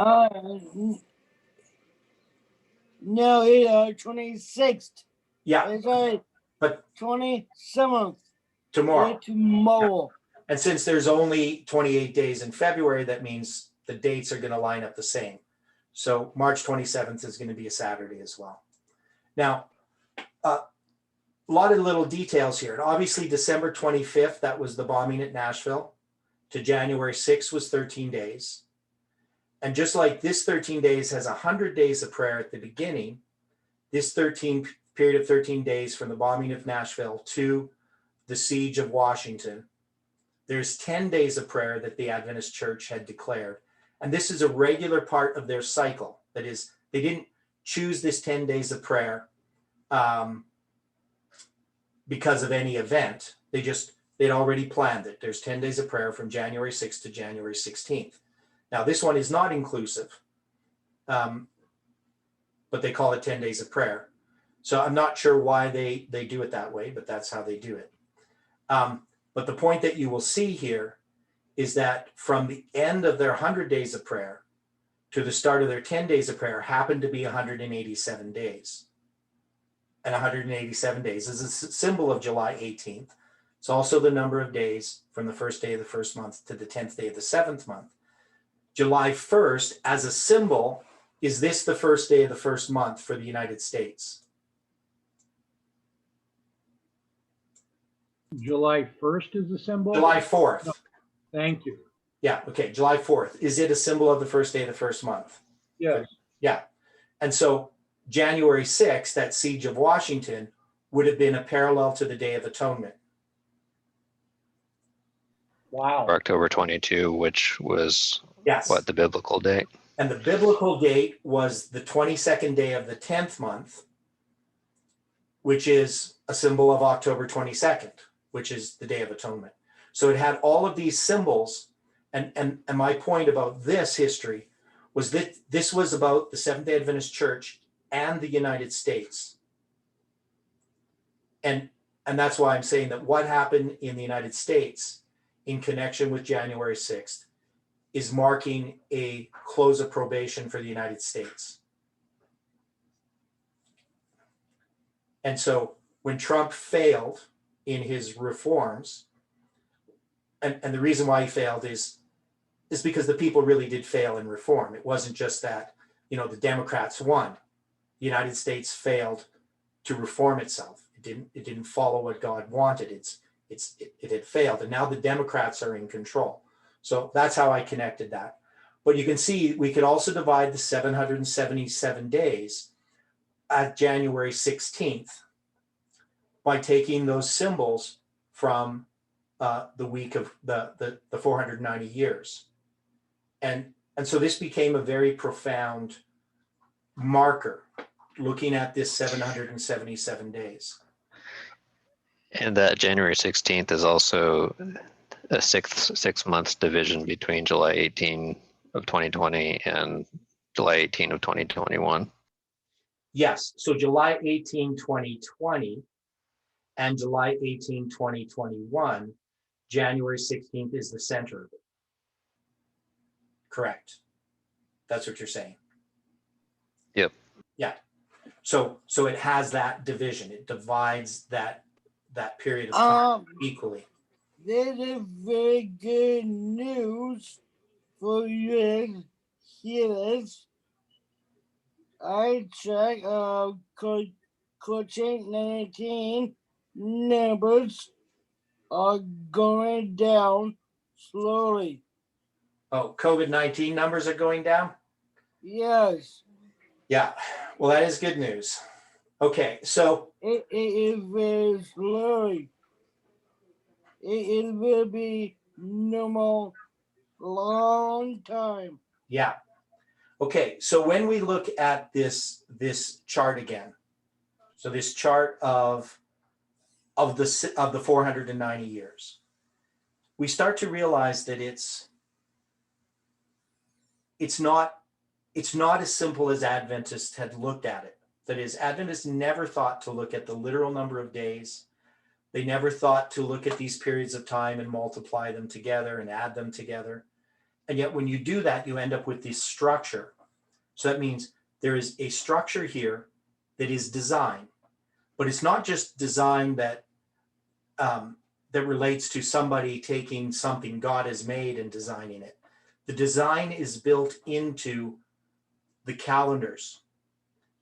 No, it's 26th. Yeah, It's like but 27th. tomorrow. Tomorrow. And since there's only 28 days in February, that means the dates are going to line up the same. So March 27th is going to be a Saturday as well. Now, a lot of little details here. And obviously, December 25th, that was the bombing at Nashville, to January 6th was 13 days. And just like this 13 days has 100 days of prayer at the beginning, this period of 13 days from the bombing of Nashville to the siege of Washington, there's 10 days of prayer that the Adventist Church had declared. And this is a regular part of their cycle. That is, they didn't choose this 10 days of prayer because of any event. They'd already planned it. There's 10 days of prayer from January 6th to January 16th. Now, this one is not inclusive, but they call it 10 days of prayer. So I'm not sure why they do it that way, but that's how they do it. But the point that you will see here is that from the end of their 100 days of prayer to the start of their 10 days of prayer happened to be 187 days. And 187 days is a symbol of July 18th. It's also the number of days from the first day of the first month to the 10th day of the seventh month. July 1st, as a symbol, is this the first day of the first month for the United States? July 1st is the symbol? July 4th. Thank you. Yeah, okay, July 4th. Is it a symbol of the first day of the first month? Yes. Yeah. And so January 6th, that siege of Washington, would have been a parallel to the Day of Atonement. Wow. Or October 22, which was Yes. what, the biblical date? And the biblical date was the 22nd day of the 10th month, which is a symbol of October 22nd, which is the Day of Atonement. So it had all of these symbols. And my point about this history was that this was about the Seventh-day Adventist Church and the United States. And that's why I'm saying that what happened in the United States in connection with January 6th is marking a close of probation for the United States. And so when Trump failed in his reforms, and the reason why he failed is because the people really did fail in reform. It wasn't just that, the Democrats won. The United States failed to reform itself. It didn't follow what God wanted. it had failed, and now the Democrats are in control. So that's how I connected that. But you can see we could also divide the 777 days at January 16th by taking those symbols from the week of the 490 years. And so this became a very profound marker looking at this 777 days. And that January 16th is also a six months division between July 18 of 2020 and July 18 of 2021. Yes, so July 18, 2020 and July 18, 2021, January 16th is the center of it. Correct. That's what you're saying. Yep. Yeah. So it has that division. It divides that period of time equally. This is very good news for you healers. I check COVID-19 numbers are going down slowly. Oh, COVID-19 numbers are going down? Yes, Yeah. Well, that is good news. Okay, so it is very slowly. It will be normal long time. yeah. Okay, so when we look at this chart again, so this chart of the 490 years, we start to realize that it's not as simple as Adventists had looked at it. That is, Adventists never thought to look at the literal number of days. They never thought to look at these periods of time and multiply them together and add them together. And yet when you do that, you end up with this structure. So that means there is a structure here that is design, but it's not just design that relates to somebody taking something God has made and designing it. The design is built into the calendars.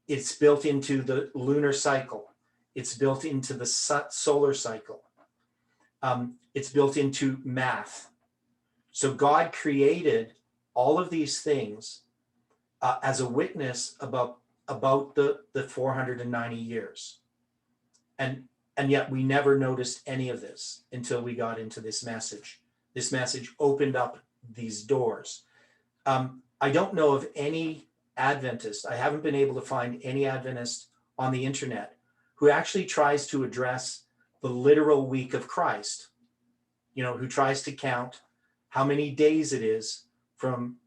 It's built into the lunar cycle. It's built into the solar cycle. It's built into math. So God created all of these things as a witness about the 490 years. And yet we never noticed any of this until we got into this message. This message opened up these doors. I don't know of any Adventist, I haven't been able to find any Adventist on the internet who actually tries to address the literal week of Christ, who tries to count how many days it is from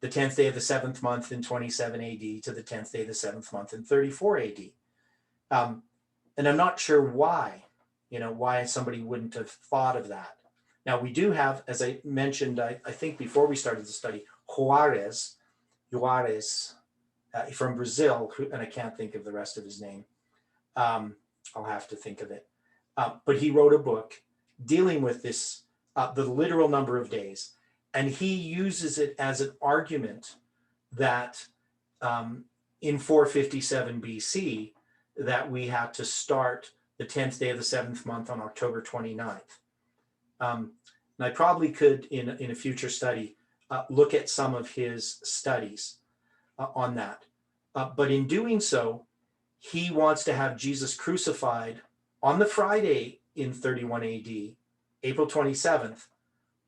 the 10th day of the 7th month in 27 AD to the 10th day of the 7th month in 34 AD. And I'm not sure why somebody wouldn't have thought of that. Now we do have, as I mentioned, I think before we started the study, Juarez from Brazil, and I can't think of the rest of his name. I'll have to think of it. But he wrote a book dealing with this, the literal number of days. And he uses it as an argument that in 457 BC, that we had to start the 10th day of the 7th month on October 29th. And I probably could, in a future study, look at some of his studies on that. But in doing so, he wants to have Jesus crucified on the Friday in 31 AD, April 27th,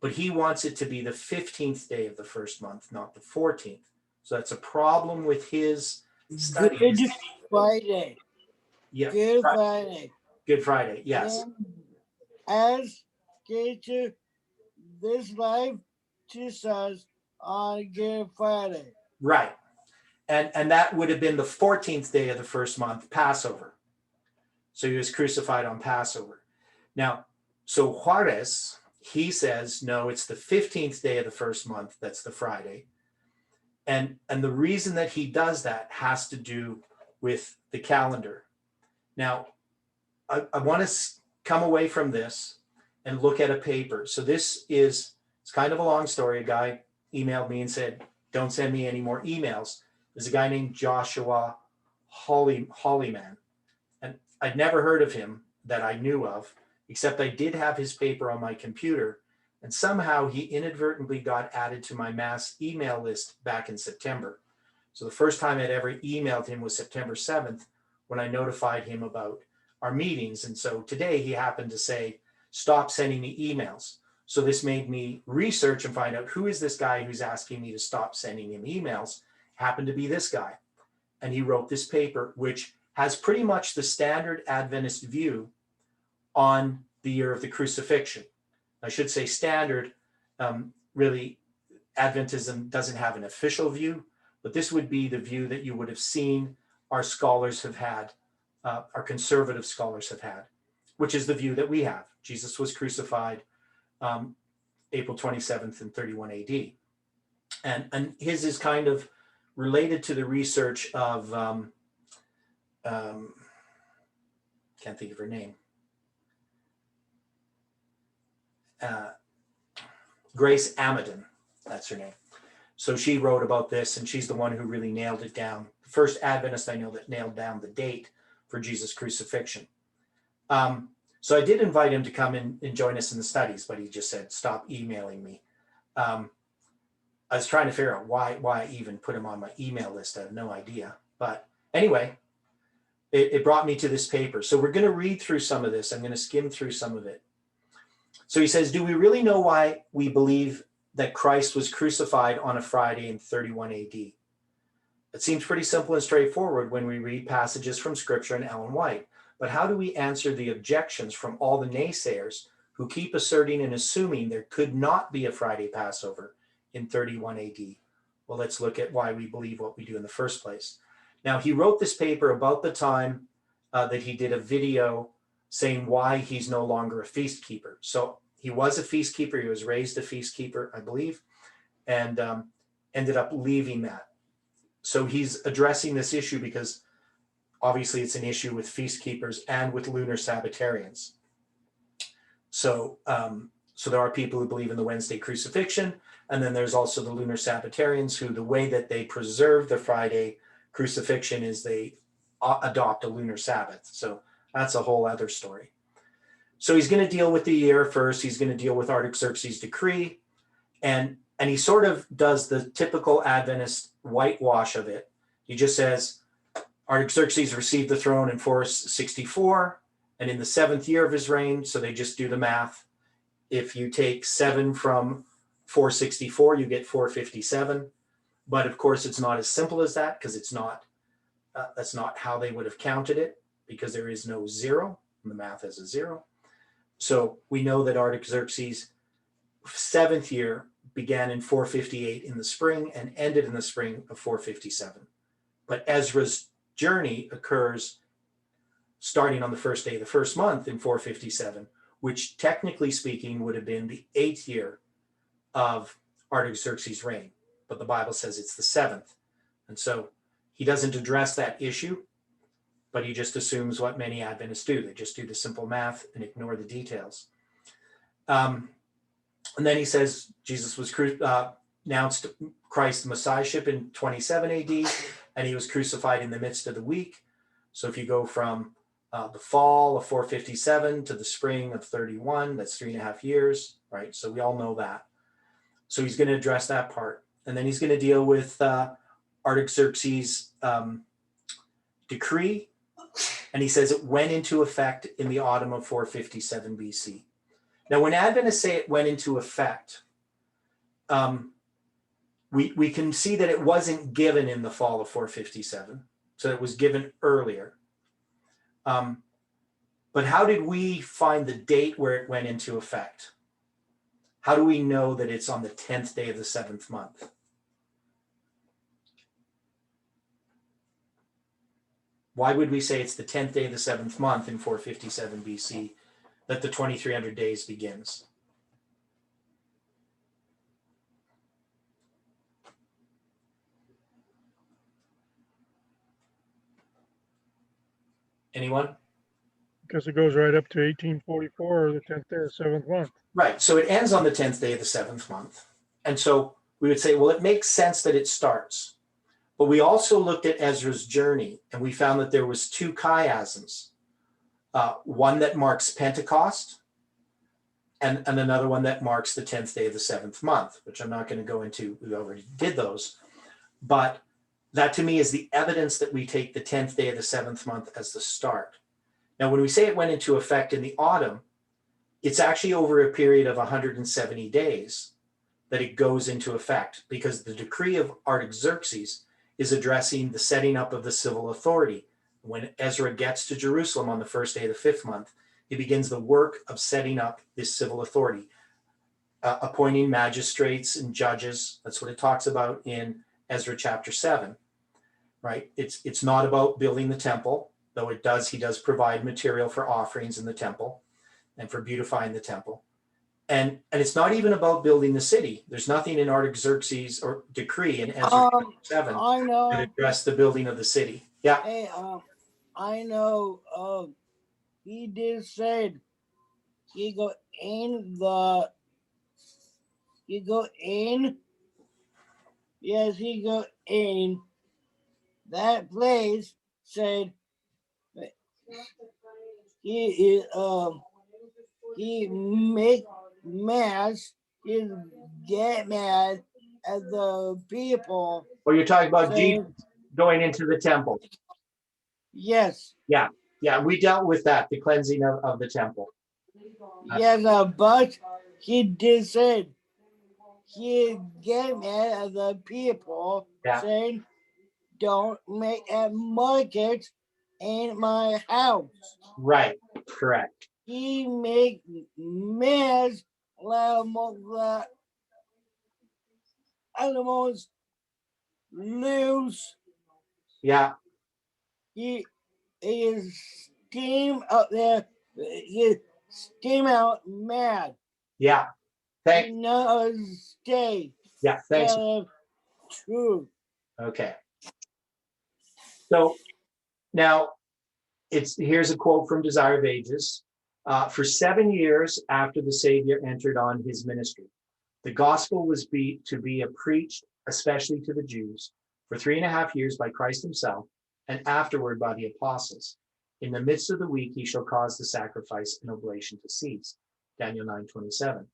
but he wants it to be the 15th day of the first month, not the 14th. So that's a problem with his studies. Good Friday. Yeah, Good Friday. Good Friday, yes. And as to this life Jesus on Good Friday. Right. And that would have been the 14th day of the first month, Passover. So he was crucified on Passover. Now, so Juarez, he says, no, it's the 15th day of the first month. That's the Friday. And the reason that he does that has to do with the calendar. Now, I want to come away from this and look at a paper. So it's kind of a long story. A guy emailed me and said, don't send me any more emails. There's a guy named Joshua Hollyman. And I'd never heard of him that I knew of. except I did have his paper on my computer, and somehow he inadvertently got added to my mass email list back in September. So the first time I'd ever emailed him was September 7th, when I notified him about our meetings. And so today he happened to say, stop sending me emails. So this made me research and find out, who is this guy who's asking me to stop sending him emails? Happened to be this guy. And he wrote this paper, which has pretty much the standard Adventist view on the year of the crucifixion. I should say standard, really Adventism doesn't have an official view, but this would be the view that you would have seen our scholars have had, our conservative scholars have had, which is the view that we have. Jesus was crucified April 27th in 31 AD. And his is kind of related to the research of, can't think of her name, Grace Amadon, that's her name. So she wrote about this, and she's the one who really nailed it down. The first Adventist I know that nailed down the date for Jesus' crucifixion. So I did invite him to come in and join us in the studies, but he just said, stop emailing me. I was trying to figure out why I even put him on my email list. I have no idea. But anyway, it brought me to this paper. So we're going to read through some of this. I'm going to skim through some of it. So he says, do we really know why we believe that Christ was crucified on a Friday in 31 AD? It seems pretty simple and straightforward when we read passages from Scripture and Ellen White. But how do we answer the objections from all the naysayers who keep asserting and assuming there could not be a Friday Passover in 31 AD? Well, let's look at why we believe what we do in the first place. Now, he wrote this paper about the time that he did a video saying why he's no longer a feast keeper. So he was a feast keeper. He was raised a feast keeper, I believe, and ended up leaving that. So he's addressing this issue because obviously it's an issue with feast keepers and with lunar Sabbatarians. So, so there are people who believe in the Wednesday crucifixion, and then there's also the lunar Sabbatarians who the way that they preserve the Friday crucifixion is they adopt a lunar Sabbath. So that's a whole other story. So he's going to deal with the year first. He's going to deal with Artaxerxes' decree, and he sort of does the typical Adventist whitewash of it. He just says Artaxerxes received the throne in 464, and in the 7th year of his reign. So they just do the math. If you take 7 from 464, you get 457. But of course, it's not as simple as that, because it's not. That's not how they would have counted it, because there is no 0. And the math has a 0. So we know that Artaxerxes' 7th year began in 458 in the spring and ended in the spring of 457. But Ezra's journey occurs starting on the first day of the first month in 457, which technically speaking would have been the 8th year of Artaxerxes' reign. But the Bible says it's the 7th. And so he doesn't address that issue, but he just assumes what many Adventists do. They just do the simple math and ignore the details. And then he says Jesus was announced Christ's Messiahship in 27 AD, and he was crucified in the midst of the week. So if you go from the fall of 457 to the spring of 31, that's 3.5 years, right? So we all know that. So he's going to address that part. And then he's going to deal with Artaxerxes' decree. And he says it went into effect in the autumn of 457 BC. Now, when Adventists say it went into effect, we can see that it wasn't given in the fall of 457. So it was given earlier. But how did we find the date where it went into effect? How do we know that it's on the 10th day of the 7th month? Why would we say it's the 10th day of the 7th month in 457 BC that the 2300 days begins? Anyone? Because it goes right up to 1844 or the 10th day of the 7th month. Right. So it ends on the 10th day of the 7th month. And so we would say, well, it makes sense that it starts. But we also looked at Ezra's journey, and we found that there was 2 chiasms. one that marks Pentecost, and another one that marks the 10th day of the 7th month, which I'm not going to go into. We already did those. But that to me is the evidence that we take the 10th day of the 7th month as the start. Now, when we say it went into effect in the autumn, it's actually over a period of 170 days that it goes into effect, because the decree of Artaxerxes is addressing the setting up of the civil authority. When Ezra gets to Jerusalem on the first day of the 5th month, he begins the work of setting up this civil authority, appointing magistrates and judges. That's what it talks about in Ezra chapter 7, right? It's not about building the temple, though he does provide material for offerings in the temple and for beautifying the temple. And it's not even about building the city. There's nothing in Artaxerxes or decree in Ezra chapter 7 I that know. address the building of the city. Yeah. Hey, I know. He did said he go in the. He go in. Yes, he go in. That place said he make mass. He get mad at the people. Well, you're talking about saying, Jesus going into the temple. yes. Yeah, we dealt with that, the cleansing of the temple. Yes, but he did say he get mad at the people Yeah. saying, "Don't make a market in my house." Right, correct. He make mess the animals loose. Yeah, He is steam up there. He steam out mad. yeah. He Thank, knows stay. yeah, thanks. Tell truth. Okay. So now here's a quote from Desire of Ages. For 7 years after the Savior entered on his ministry, the gospel was to be preached, especially to the Jews, for 3.5 years by Christ himself, and afterward by the apostles. In the midst of the week, he shall cause the sacrifice and oblation to cease. Daniel 9:27.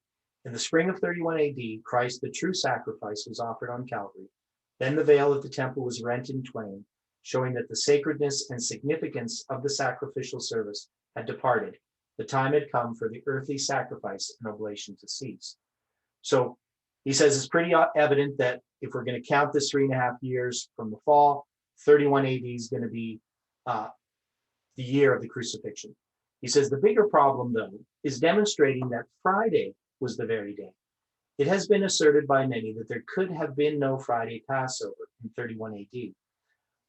In the spring of 31 AD, Christ, the true sacrifice, was offered on Calvary. Then the veil of the temple was rent in twain, showing that the sacredness and significance of the sacrificial service had departed. The time had come for the earthly sacrifice and oblation to cease. So he says it's pretty evident that if we're going to count this 3.5 years from the fall, 31 AD is going to be the year of the crucifixion. He says the bigger problem, though, is demonstrating that Friday was the very day. It has been asserted by many that there could have been no Friday Passover in 31 AD.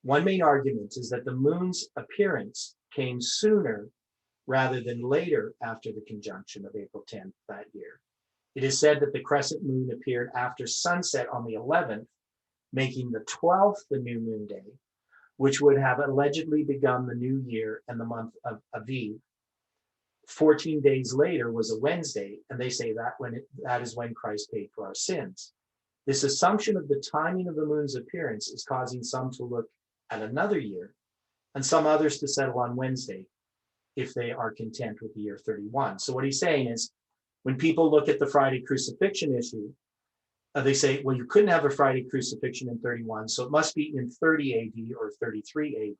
One main argument is that the moon's appearance came sooner rather than later after the conjunction of April 10th that year. It is said that the crescent moon appeared after sunset on the 11th, making the 12th the new moon day, which would have allegedly begun the new year and the month of Aviv. 14 days later was a Wednesday, and they say that is when Christ paid for our sins. This assumption of the timing of the moon's appearance is causing some to look at another year, and some others to settle on Wednesday if they are content with the year 31. So what he's saying is, when people look at the Friday crucifixion issue, they say, well, you couldn't have a Friday crucifixion in 31, so it must be in 30 AD or 33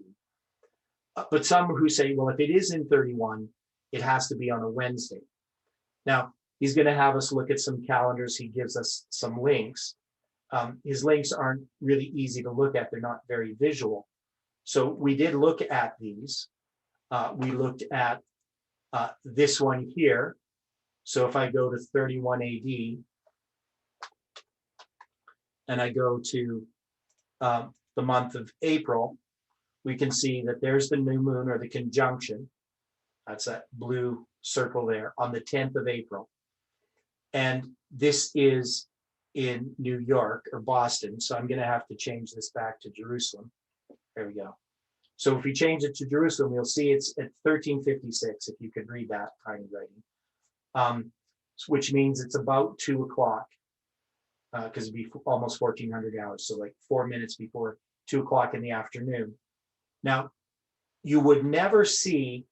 AD. But some who say, well, if it is in 31, it has to be on a Wednesday. Now, he's going to have us look at some calendars. He gives us some links. His links aren't really easy to look at. They're not very visual. So we did look at these. We looked at this one here. So if I go to 31 AD and I go to the month of April, we can see that there's the new moon or the conjunction. That's that blue circle there on the 10th of April. And this is in New York or Boston. So I'm going to have to change this back to Jerusalem. There we go. So if we change it to Jerusalem, you'll see it's at 1356, if you could read that tiny writing, which means it's about 2 o'clock, because it'd be almost 1400 hours. So like 4 minutes before 2 o'clock in the afternoon. Now, you would never see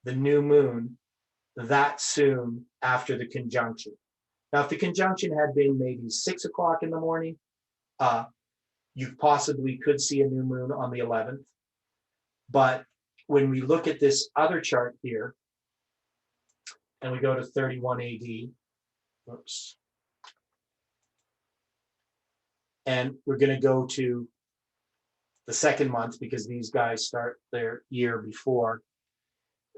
the new moon that soon after the conjunction. Now, if the conjunction had been maybe 6 o'clock in the morning, you possibly could see a new moon on the 11th. But when we look at this other chart here, and we go to 31 AD, whoops, and we're going to go to the second month because these guys start their year before.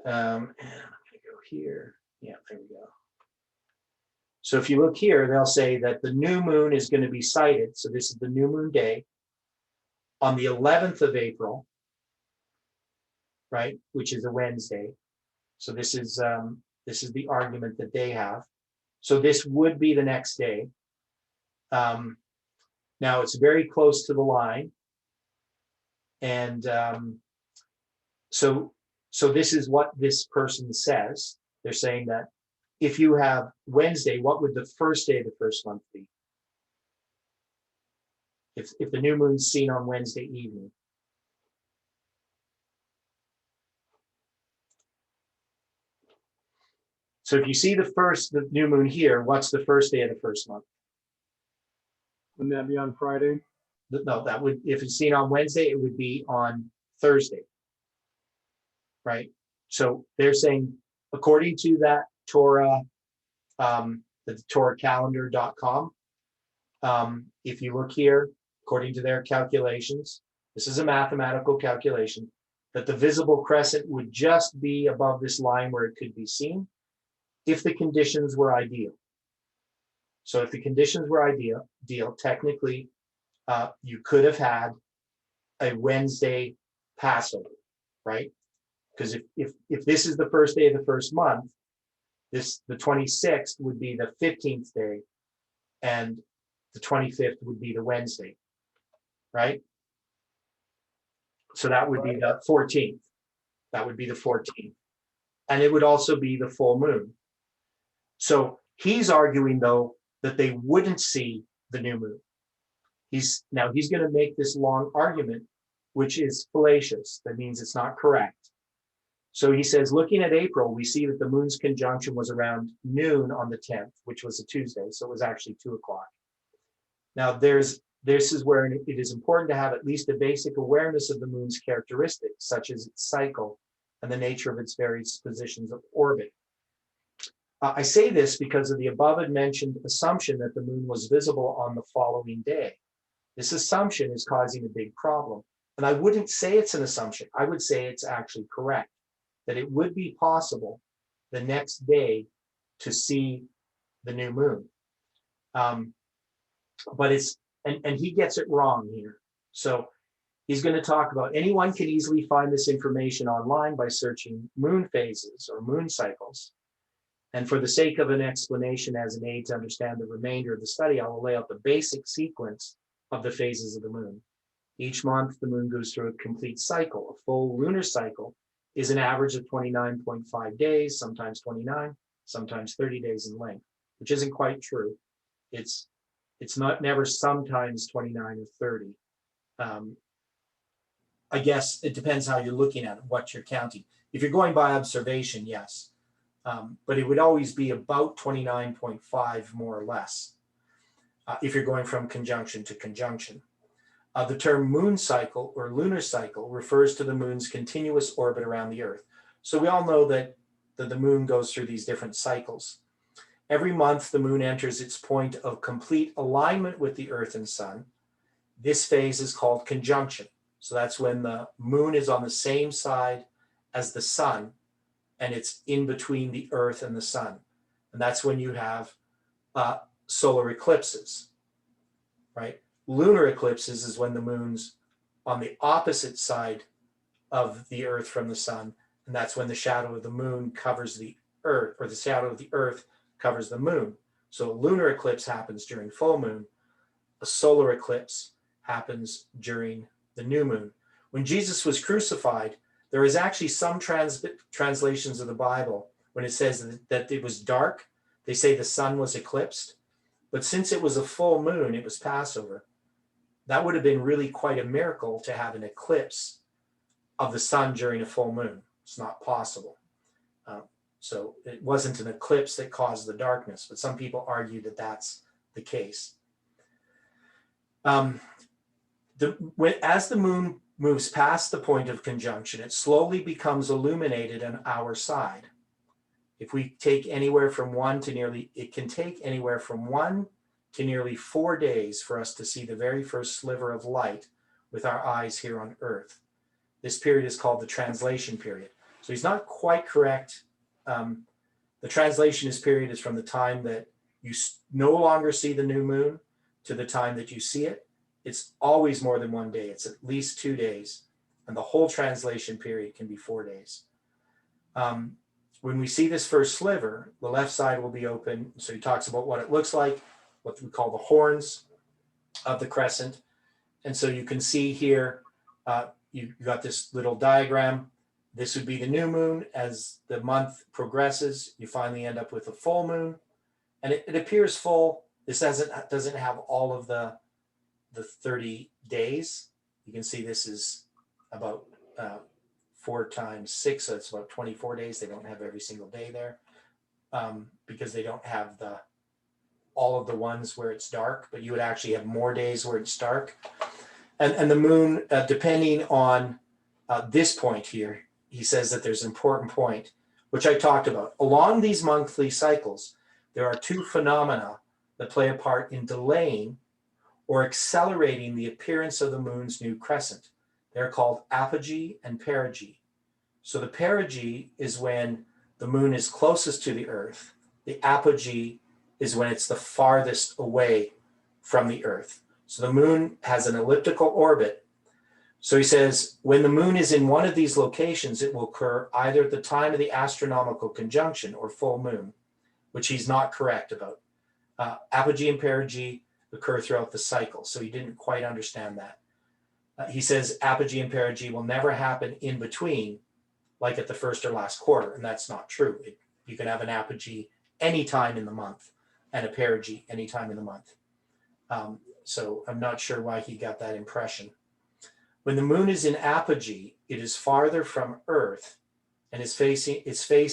And I'm going to go here. Yeah, there we go. So if you look here, they'll say that the new moon is going to be sighted. So this is the new moon day on the 11th of April, right? Which is a Wednesday. So this is the argument that they have. So this would be the next day. Now it's very close to the line. And so this is what this person says. They're saying that if you have Wednesday, what would the first day of the first month be? If the new moon's seen on Wednesday evening. So if you see the new moon here, what's the first day of the first month? Wouldn't that be on Friday? No, that would, if it's seen on Wednesday, it would be on Thursday. Right? So they're saying, according to that Torah, the TorahCalendar.com, if you look here, according to their calculations, this is a mathematical calculation, that the visible crescent would just be above this line where it could be seen if the conditions were ideal. So if the conditions were ideal, technically, you could have had a Wednesday Passover, right? Because if this is the first day of the first month, the 26th would be the 15th day, and the 25th would be the Wednesday, right? So that would be the 14th. That would be the 14th. And it would also be the full moon. So he's arguing, though, that they wouldn't see the new moon. He's going to make this long argument, which is fallacious. That means it's not correct. So he says, looking at April, we see that the moon's conjunction was around noon on the 10th, which was a Tuesday. So it was actually 2 o'clock. Now, this is where it is important to have at least a basic awareness of the moon's characteristics, such as its cycle and the nature of its various positions of orbit. I say this because of the above mentioned assumption that the moon was visible on the following day. This assumption is causing a big problem. And I wouldn't say it's an assumption. I would say it's actually correct, that it would be possible the next day to see the new moon. But and he gets it wrong here. So he's going to talk about, anyone can easily find this information online by searching moon phases or moon cycles. And for the sake of an explanation as an aid to understand the remainder of the study, I will lay out the basic sequence of the phases of the moon. Each month, the moon goes through a complete cycle. A full lunar cycle is an average of 29.5 days, sometimes 29, sometimes 30 days in length, which isn't quite true. It's never sometimes 29 or 30. I guess it depends how you're looking at it, what you're counting. If you're going by observation, yes. But it would always be about 29.5 more or less if you're going from conjunction to conjunction. The term moon cycle or lunar cycle refers to the moon's continuous orbit around the Earth. So we all know that the moon goes through these different cycles. Every month, the moon enters its point of complete alignment with the Earth and Sun. This phase is called conjunction. So that's when the moon is on the same side as the sun, and it's in between the Earth and the Sun. And that's when you have solar eclipses, right? Lunar eclipses is when the moon's on the opposite side of the Earth from the Sun, and that's when the shadow of the moon covers the Earth, or the shadow of the Earth covers the moon. So a lunar eclipse happens during full moon. A solar eclipse happens during the new moon. When Jesus was crucified, there is actually some translations of the Bible when it says that it was dark, they say the sun was eclipsed. But since it was a full moon, it was Passover. That would have been really quite a miracle to have an eclipse of the sun during a full moon. It's not possible. So it wasn't an eclipse that caused the darkness, but some people argue that that's the case. As the moon moves past the point of conjunction, it slowly becomes illuminated on our side. If we take anywhere from it can take anywhere from 1 to nearly 4 days for us to see the very first sliver of light with our eyes here on Earth. This period is called the translation period. So he's not quite correct. The translation period is from the time that you no longer see the new moon to the time that you see it. It's always more than 1 day. It's at least 2 days. And the whole translation period can be 4 days. When we see this first sliver, the left side will be open. So he talks about what it looks like, what we call the horns of the crescent. And so you can see here, you've got this little diagram. This would be the new moon. As the month progresses, you finally end up with a full moon. And it appears full. This doesn't have all of the 30 days. You can see this is about 4 times 6, so it's about 24 days. They don't have every single day there because they don't have all of the ones where it's dark, but you would actually have more days where it's dark. And the moon, depending on this point here, he says that there's an important point, which I talked about. Along these monthly cycles, there are 2 phenomena that play a part in delaying or accelerating the appearance of the moon's new crescent. They're called apogee and perigee. So the perigee is when the moon is closest to the Earth. The apogee is when it's the farthest away from the Earth. So the moon has an elliptical orbit. So he says, when the moon is in one of these locations, it will occur either at the time of the astronomical conjunction or full moon, which he's not correct about. Apogee and perigee occur throughout the cycle. So he didn't quite understand that. He says apogee and perigee will never happen in between, like at the first or last quarter, and that's not true. You can have an apogee anytime in the month and a perigee anytime in the month. So I'm not sure why he got that impression. When the moon is in apogee, it is farther from Earth, and its face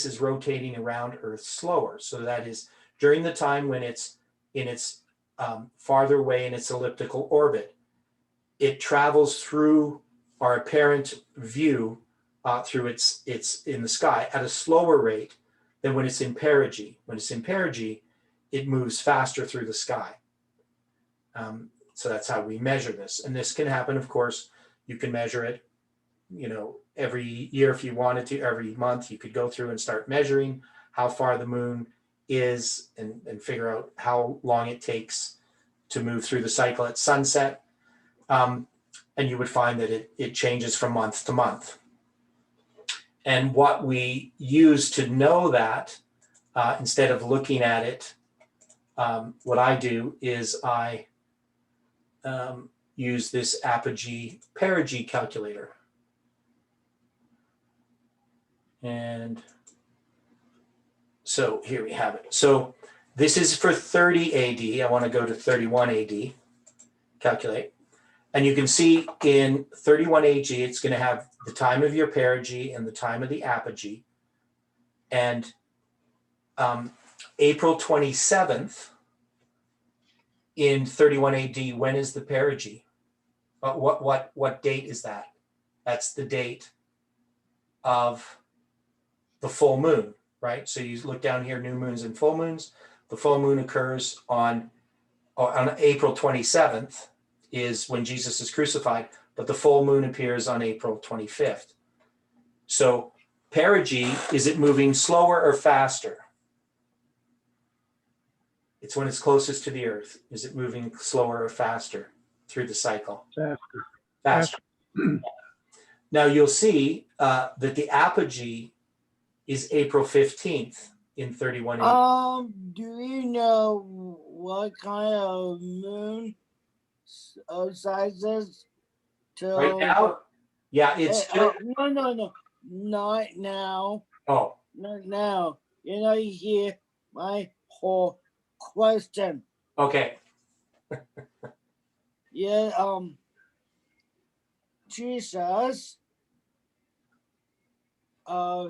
is rotating around Earth slower. So that is during the time when it's in its farther away in its elliptical orbit. It travels through our apparent view through its in the sky at a slower rate than when it's in perigee. When it's in perigee, it moves faster through the sky. So that's how we measure this. And this can happen, of course. You can measure it, every year if you wanted to. Every month you could go through and start measuring how far the moon is and figure out how long it takes to move through the cycle at sunset. And you would find that it changes from month to month. And what we use to know that, instead of looking at it, what I do is I use this apogee perigee calculator. And so here we have it. So this is for 30 AD. I want to go to 31 AD, calculate. And you can see in 31 AD, it's going to have the time of your perigee and the time of the apogee. And April 27th in 31 AD, when is the perigee? What date is that? That's the date of the full moon, right? So you look down here, new moons and full moons. The full moon occurs on April 27th is when Jesus is crucified, but the full moon appears on April 25th. So perigee, is it moving slower or faster? It's when it's closest to the Earth. Is it moving slower or faster through the cycle? Faster. Now you'll see that the apogee is April 15th in 31 AD. Do you know what kind of moon sizes? Right now? Yeah, it's no, not now. oh, Not now. You hear my whole question. okay. Yeah, Jesus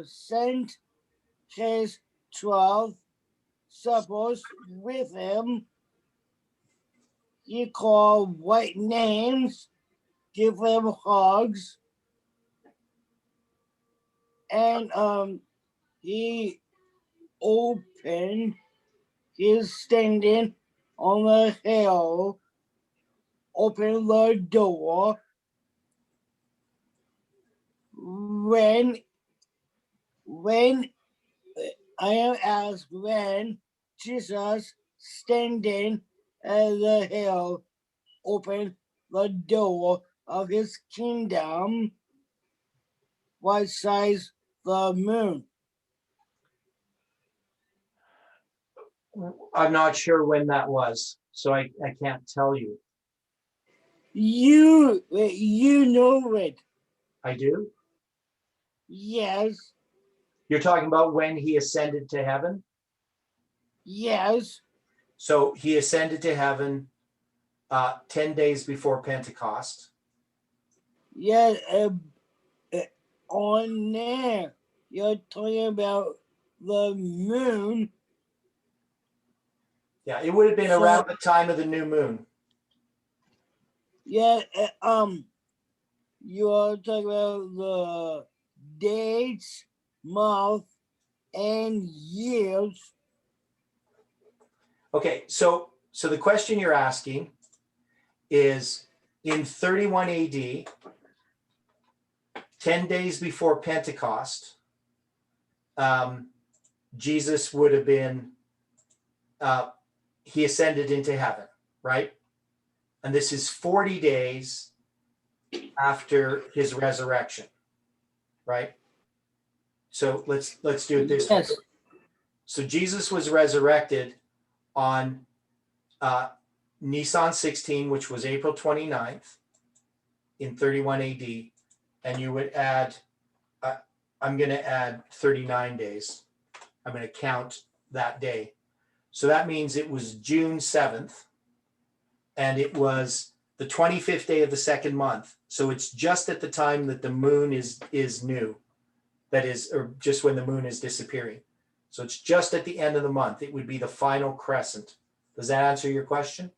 sent his 12 suppers with him. He called white names, give them hugs, and he opened his standing on the hill, opened the door. When I am asked when Jesus standing at the hill opened the door of his kingdom, what size the moon? I'm not sure when that was, so I can't tell you. You know it. I do. Yes, You're talking about when he ascended to heaven? yes, So he ascended to heaven 10 days before Pentecost. yeah. On there, you're talking about the moon. Yeah, it would have been So- around the time of the new moon. Yeah, you're talking about the dates, month, and years. Okay, so the question you're asking is in 31 AD, 10 days before Pentecost, Jesus would have been, he ascended into heaven, right? And this is 40 days after his resurrection, right? So let's do it this way. Yes, So Jesus was resurrected on Nisan 16, which was April 29th in 31 AD. And you would add, I'm going to add 39 days. I'm going to count that day. So that means it was June 7th, and it was the 25th day of the second month. So it's just at the time that the moon is new, that is, or just when the moon is disappearing. So it's just at the end of the month. It would be the final crescent. Does that answer your question?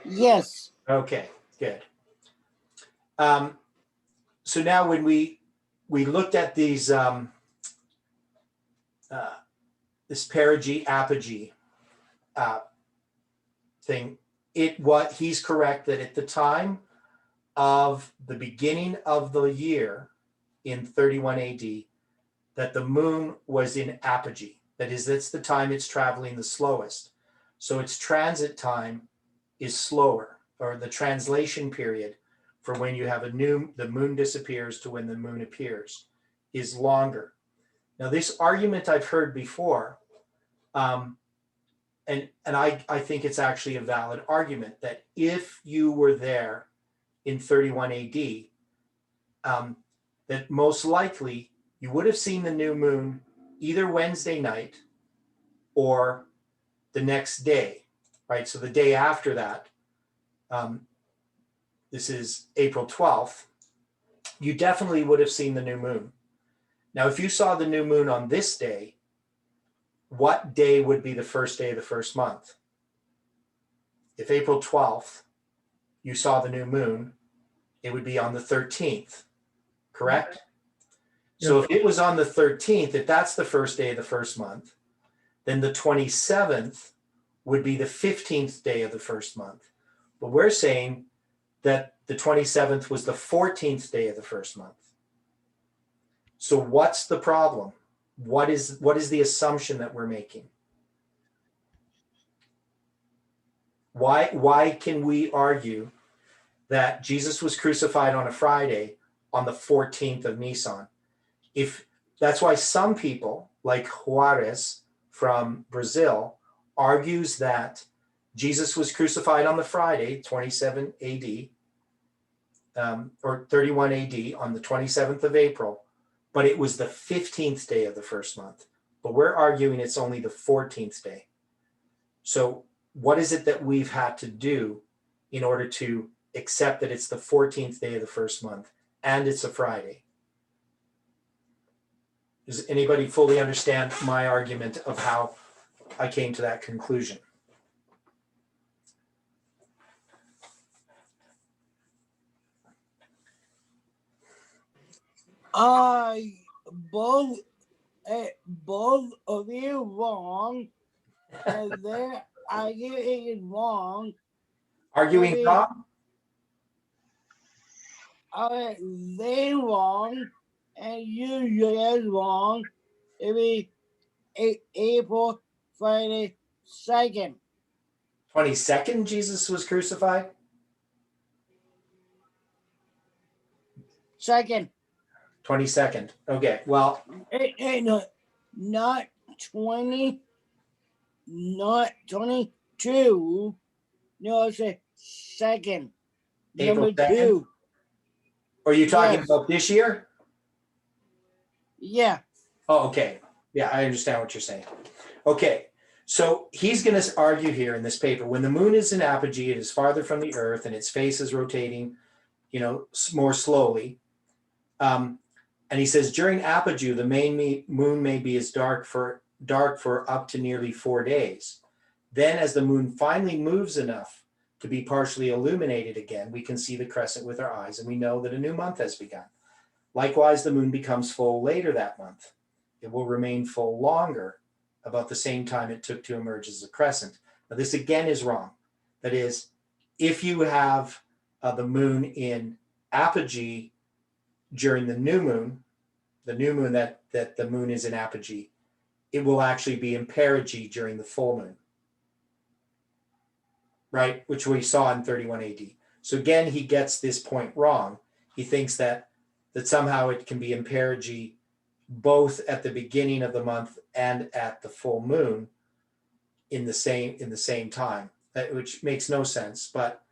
yes, Okay, good. So now when we looked at these, this perigee apogee thing, he's correct that at the time of the beginning of the year in 31 AD, that the moon was in apogee. That is, that's the time it's traveling the slowest. So its transit time is slower, or the translation period for when you have the moon disappears to when the moon appears is longer. Now, this argument I've heard before, and I think it's actually a valid argument, that if you were there in 31 AD, that most likely you would have seen the new moon either Wednesday night or the next day, right? So the day after that, this is April 12th, you definitely would have seen the new moon. Now, if you saw the new moon on this day, what day would be the first day of the first month? If April 12th, you saw the new moon, it would be on the 13th, correct? So if it was on the 13th, if that's the first day of the first month, then the 27th would be the 15th day of the first month. But we're saying that the 27th was the 14th day of the first month. So what's the problem? What is the assumption that we're making? Why can we argue that Jesus was crucified on a Friday on the 14th of Nisan? If that's why some people, like Juarez from Brazil, argues that Jesus was crucified on the Friday, 27 AD, or 31 AD, on the 27th of April, but it was the 15th day of the first month. But we're arguing it's only the 14th day. So what is it that we've had to do in order to except that it's the 14th day of the first month and it's a Friday. Does anybody fully understand my argument of how I came to that conclusion? I both both of you wrong, and they're arguing wrong. Arguing Okay. wrong? They wrong, and you guys wrong. It'll be April Friday 2nd. 22nd, Jesus was crucified? 2nd. 22nd. Okay, well, No, not 20, not 22. No, it's a 2nd. April Number 2nd? 2. are you talking Yes. about this year? Yeah. Oh, okay. Yeah, I understand what you're saying. Okay, so he's going to argue here in this paper, when the moon is in apogee, it is farther from the earth and its face is rotating, more slowly. And he says during apogee, the main moon may be as dark for up to nearly 4 days. Then as the moon finally moves enough to be partially illuminated again, we can see the crescent with our eyes and we know that a new month has begun. Likewise, the moon becomes full later that month. It will remain full longer, about the same time it took to emerge as a crescent. Now, this again is wrong. That is, if you have the moon in apogee during the new moon that the moon is in apogee, it will actually be in perigee during the full moon, right? Which we saw in 31 AD. So again, he gets this point wrong. He thinks that somehow it can be in perigee both at the beginning of the month and at the full moon in the same time, which makes no sense. But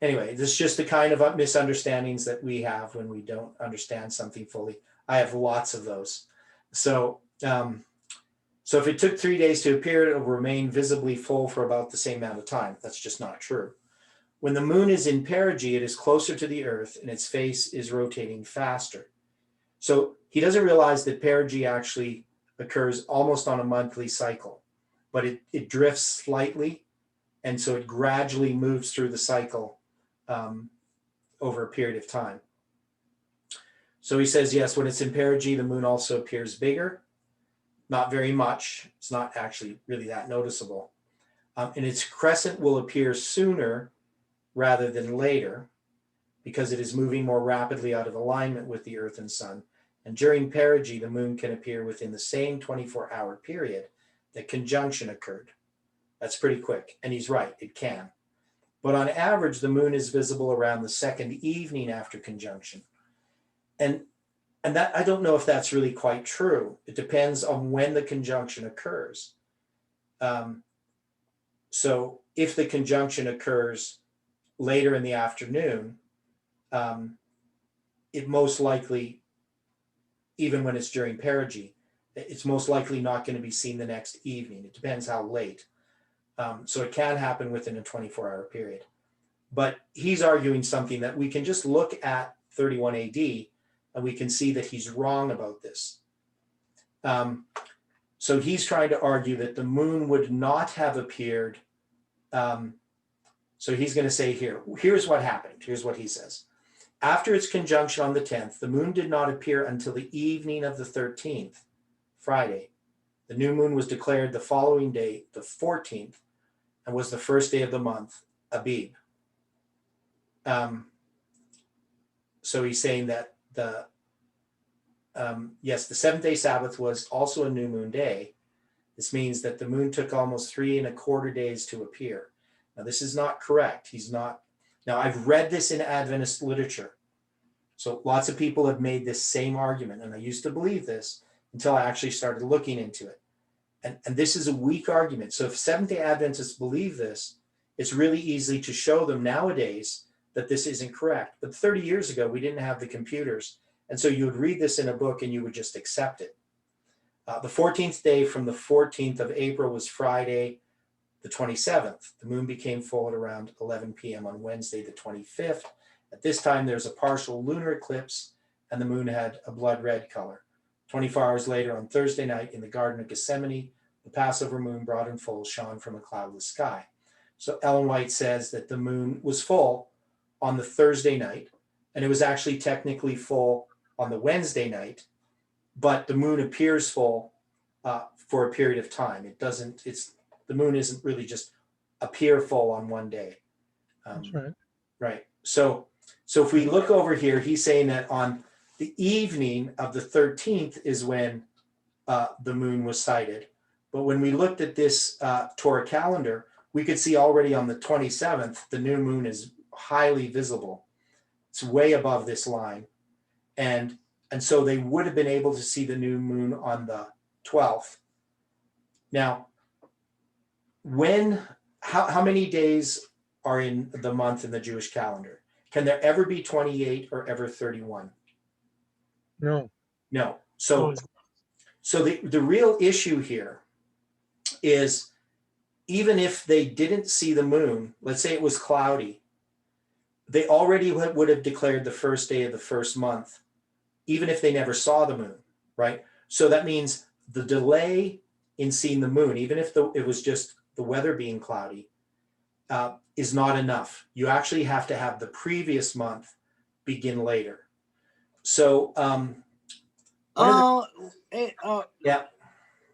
anyway, this is just the kind of misunderstandings that we have when we don't understand something fully. I have lots of those. So if it took 3 days to appear, it will remain visibly full for about the same amount of time. That's just not true. When the moon is in perigee, it is closer to the earth and its face is rotating faster. So he doesn't realize that perigee actually occurs almost on a monthly cycle, but it drifts slightly. And so it gradually moves through the cycle over a period of time. So he says, yes, when it's in perigee, the moon also appears bigger. Not very much. It's not actually really that noticeable. And its crescent will appear sooner rather than later because it is moving more rapidly out of alignment with the earth and sun. And during perigee, the moon can appear within the same 24-hour period that conjunction occurred. That's pretty quick. And he's right, it can. But on average, the moon is visible around the second evening after conjunction. And that, I don't know if that's really quite true. It depends on when the conjunction occurs. So if the conjunction occurs later in the afternoon, it most likely, even when it's during perigee, it's most likely not going to be seen the next evening. It depends how late. So it can happen within a 24-hour period. But he's arguing something that we can just look at 31 AD and we can see that he's wrong about this. So he's trying to argue that the moon would not have appeared. So he's going to say here's what happened. Here's what he says. After its conjunction on the 10th, the moon did not appear until the evening of the 13th, Friday. The new moon was declared the following day, the 14th, and was the first day of the month, Abib. So he's saying that the seventh day Sabbath was also a new moon day. This means that the moon took almost 3¼ days to appear. Now, this is not correct. He's not. Now, I've read this in Adventist literature. So lots of people have made this same argument. And I used to believe this until I actually started looking into it. And this is a weak argument. So if Seventh-day Adventists believe this, it's really easy to show them nowadays that this isn't correct. But 30 years ago, we didn't have the computers. And so you would read this in a book and you would just accept it. The 14th day from the 14th of April was Friday. the 27th. The moon became full at around 11 p.m. on Wednesday, the 25th. At this time, there's a partial lunar eclipse, and the moon had a blood red color. 24 hours later, on Thursday night, in the Garden of Gethsemane, the Passover moon, broad and full, shone from a cloudless sky. So Ellen White says that the moon was full on the Thursday night, and it was actually technically full on the Wednesday night, but the moon appears full for a period of time. The moon isn't really just appear full on one day. That's right. Right. So if we look over here, he's saying that on the evening of the 13th is when the moon was sighted. But when we looked at this Torah calendar, we could see already on the 27th, the new moon is highly visible. It's way above this line. And so they would have been able to see the new moon on the 12th. Now, how many days are in the month in the Jewish calendar? Can there ever be 28 or ever 31? No. No. So the real issue here is, even if they didn't see the moon, let's say it was cloudy, they already would have declared the first day of the first month, even if they never saw the moon, right? So that means the delay in seeing the moon, even if it was just the weather being cloudy, is not enough. You actually have to have the previous month begin later. So, yeah.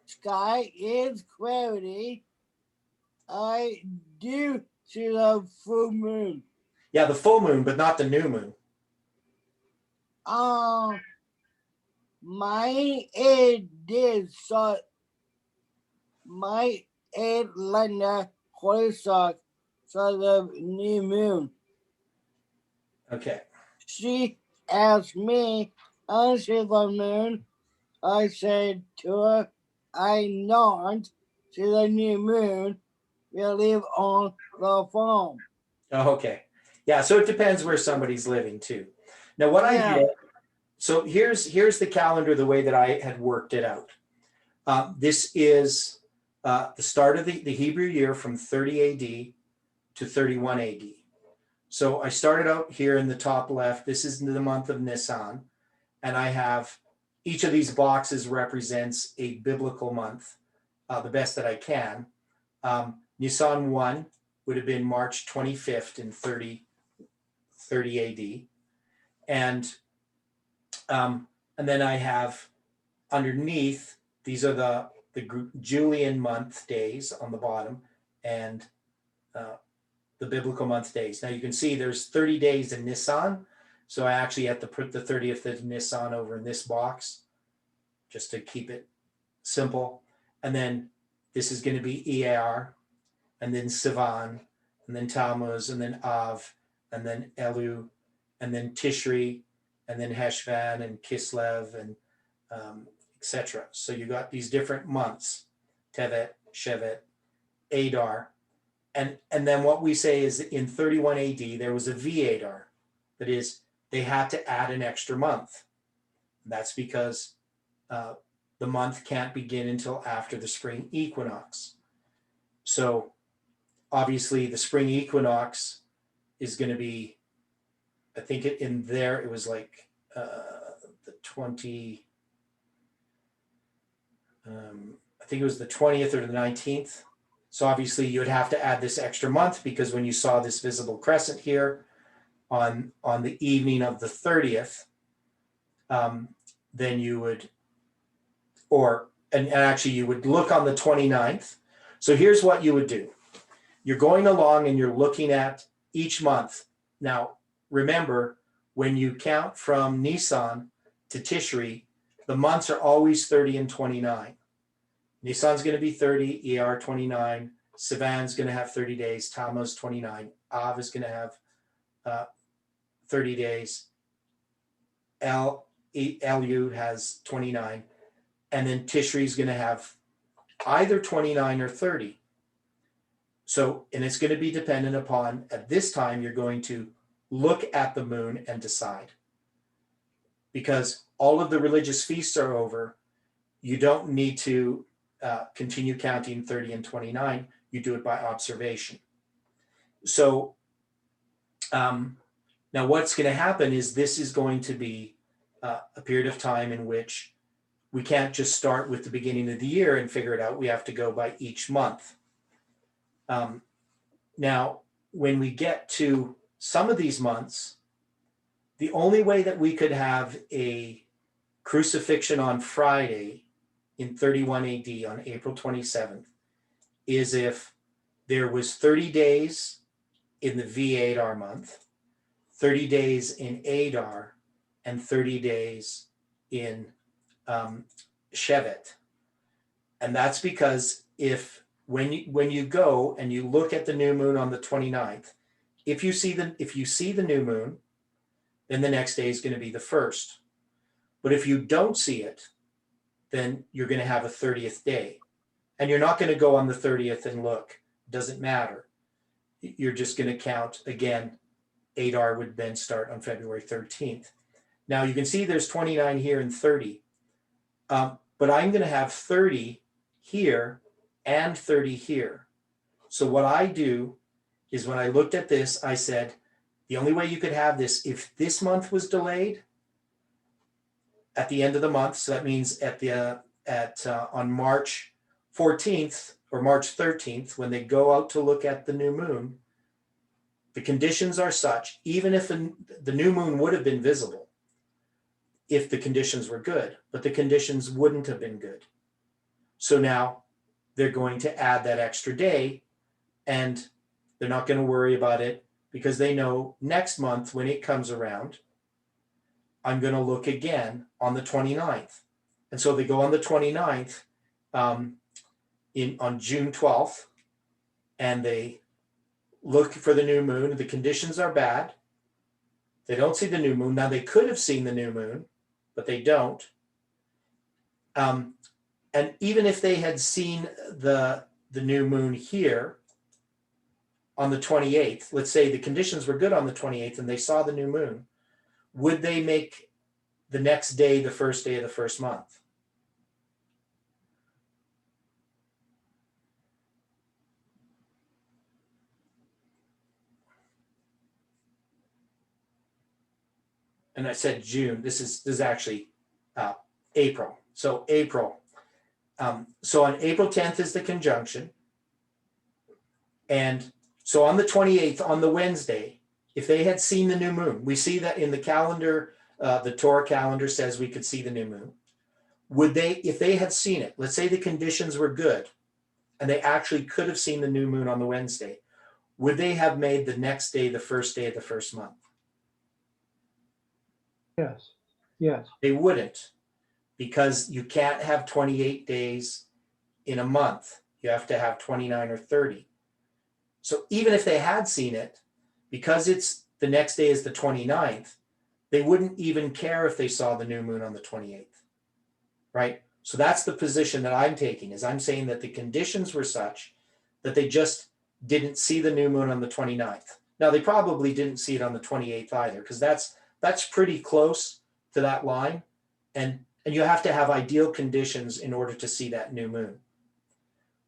Sky is clarity. I do see the full moon. Yeah, the full moon, but not the new moon. My it did so. My Atlanta Hoysock saw the new moon. Okay. She asked me, I see the moon. I said to her, I not see the new moon. We live on the farm. Oh, okay. Yeah, so it depends where somebody's living too. Now, what I Yeah. did, so here's the calendar the way that I had worked it out. This is the start of the Hebrew year from 30 AD to 31 AD. So I started out here in the top left. This is the month of Nisan, and I have each of these boxes represents a biblical month, the best that I can. Nisan 1 would have been March 25th in 30 AD. And then I have underneath, these are the Julian month days on the bottom, and the biblical month days. Now you can see there's 30 days in Nisan. So I actually have to put the 30th of Nisan over in this box just to keep it simple. And then this is going to be Iyar, and then Sivan, and then Tammuz, and then Av, and then Elu, and then Tishri, and then Heshvan and Kislev, and etc. So you got these different months: Tevet, Shevet, Adar, and then what we say is in 31 AD there was a Vadar, that is, they had to add an extra month. That's because the month can't begin until after the spring equinox. So obviously the spring equinox is going to be, I think in there it was like the 20, I think it was the 20th or the 19th. So obviously you would have to add this extra month, because when you saw this visible crescent here on the evening of the 30th, then you would, and actually you would look on the 29th. So here's what you would do. You're going along and you're looking at each month. Now, remember, when you count from Nisan to Tishri, the months are always 30 and 29. Nisan's going to be 30, Iyar 29, Sivan's going to have 30 days, Tammuz 29, Av is going to have 30 days, Elul has 29, and then Tishri is going to have either 29 or 30. So, and it's going to be dependent upon, at this time, you're going to look at the moon and decide. Because all of the religious feasts are over, you don't need to continue counting 30 and 29. you do it by observation. So now what's going to happen is this is going to be a period of time in which we can't just start with the beginning of the year and figure it out. We have to go by each month. Now, when we get to some of these months, the only way that we could have a crucifixion on Friday in 31 AD on April 27th is if there was 30 days in the V-Adar month, 30 days in Adar, and 30 days in Shevet. And that's because if when you go and you look at the new moon on the 29th, if you see the new moon, then the next day is going to be the first. But if you don't see it, then you're going to have a 30th day. And you're not going to go on the 30th and look. It doesn't matter. You're just going to count again. Adar would then start on February 13th. Now you can see there's 29 here and 30. But I'm going to have 30 here and 30 here. So what I do is when I looked at this, I said, the only way you could have this, if this month was delayed at the end of the month, so that means on March 14th or March 13th, when they go out to look at the new moon, the conditions are such, even if the new moon would have been visible, if the conditions were good, but the conditions wouldn't have been good. So now they're going to add that extra day, and they're not going to worry about it because they know next month when it comes around, I'm going to look again on the 29th. And so they go on the 29th on June 12th, and they look for the new moon. The conditions are bad. They don't see the new moon. Now they could have seen the new moon, but they don't. And even if they had seen the new moon here on the 28th, let's say the conditions were good on the 28th and they saw the new moon, would they make the next day the first day of the first month? And I said June. This is actually April. So April. So on April 10th is the conjunction. And so on the 28th, on the Wednesday, if they had seen the new moon, we see that in the calendar, the Torah calendar says we could see the new moon. Would they, if they had seen it, let's say the conditions were good and they actually could have seen the new moon on the Wednesday, would they have made the next day the first day of the first month? Yes, yes. They wouldn't, because you can't have 28 days in a month. You have to have 29 or 30. So even if they had seen it, because it's the next day is the 29th, they wouldn't even care if they saw the new moon on the 28th, right? So that's the position that I'm taking, is I'm saying that the conditions were such that they just didn't see the new moon on the 29th. Now they probably didn't see it on the 28th either, because that's pretty close to that line. And you have to have ideal conditions in order to see that new moon.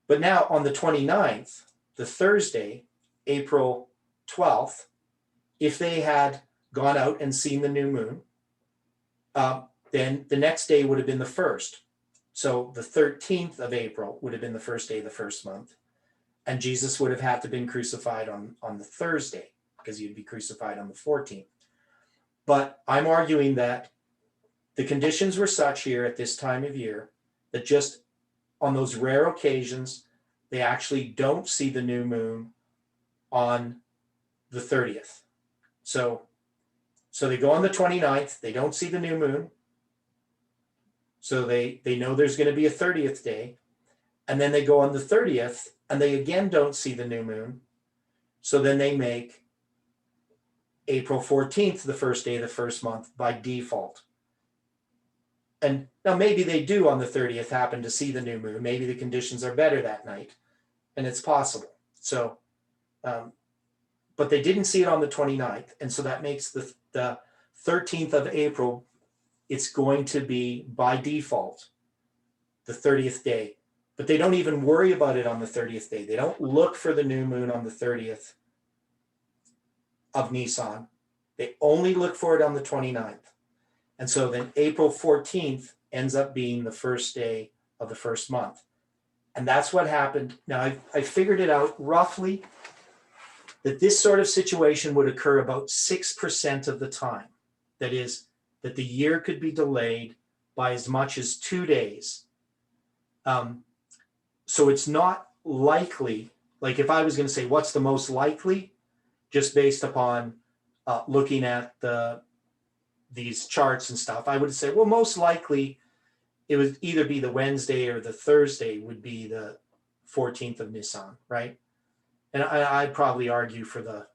But now on the 29th, the Thursday, April 12th, if they had gone out and seen the new moon, then the next day would have been the first. So the 13th of April would have been the first day of the first month. And Jesus would have had to been crucified on the Thursday, because he'd be crucified on the 14th. But I'm arguing that the conditions were such here at this time of year that just on those rare occasions, they actually don't see the new moon on the 30th. So they go on the 29th, they don't see the new moon. So they know there's going to be a 30th day. And then they go on the 30th and they again don't see the new moon. So then they make April 14th the first day of the first month by default. And now maybe they do on the 30th happen to see the new moon. Maybe the conditions are better that night, and it's possible. So, but they didn't see it on the 29th. And so that makes the 13th of April, it's going to be by default the 30th day but they don't even worry about it on the 30th day. They don't look for the new moon on the 30th of Nisan. They only look for it on the 29th. And so then April 14th ends up being the first day of the first month. And that's what happened. Now, I figured it out roughly that this sort of situation would occur about 6% of the time. That is, that the year could be delayed by as much as 2 days. So it's not likely, like if I was going to say what's the most likely, just based upon looking at these charts and stuff, I would say, well, most likely it would either be the Wednesday or the Thursday would be the 14th of Nisan, right? And I'd probably argue for the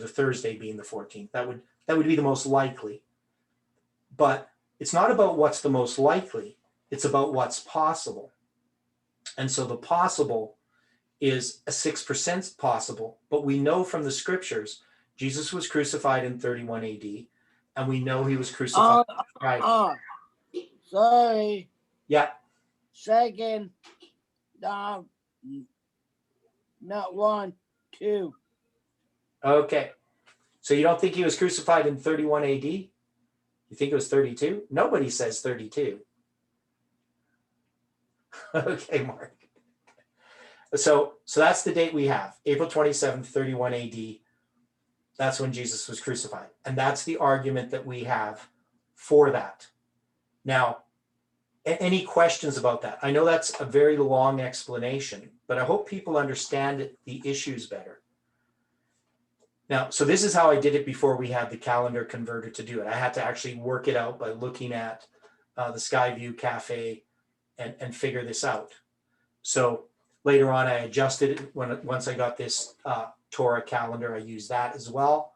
Thursday being the 14th. That would be the most likely. But it's not about what's the most likely. It's about what's possible. And so the possible is a 6% possible. But we know from the scriptures, Jesus was crucified in 31 AD. And we know he was crucified on Friday. Sorry. Yeah. Second. No. Not 1, 2. Okay. So you don't think he was crucified in 31 AD? You think it was 32? Nobody says 32. Okay, Mark. So that's the date we have, April 27th, 31 AD. That's when Jesus was crucified. And that's the argument that we have for that. Now, any questions about that? I know that's a very long explanation, but I hope people understand the issues better. Now, so this is how I did it before we had the calendar converter to do it. I had to actually work it out by looking at the Skyview Cafe and figure this out. So later on, I adjusted it once I got this Torah calendar. I used that as well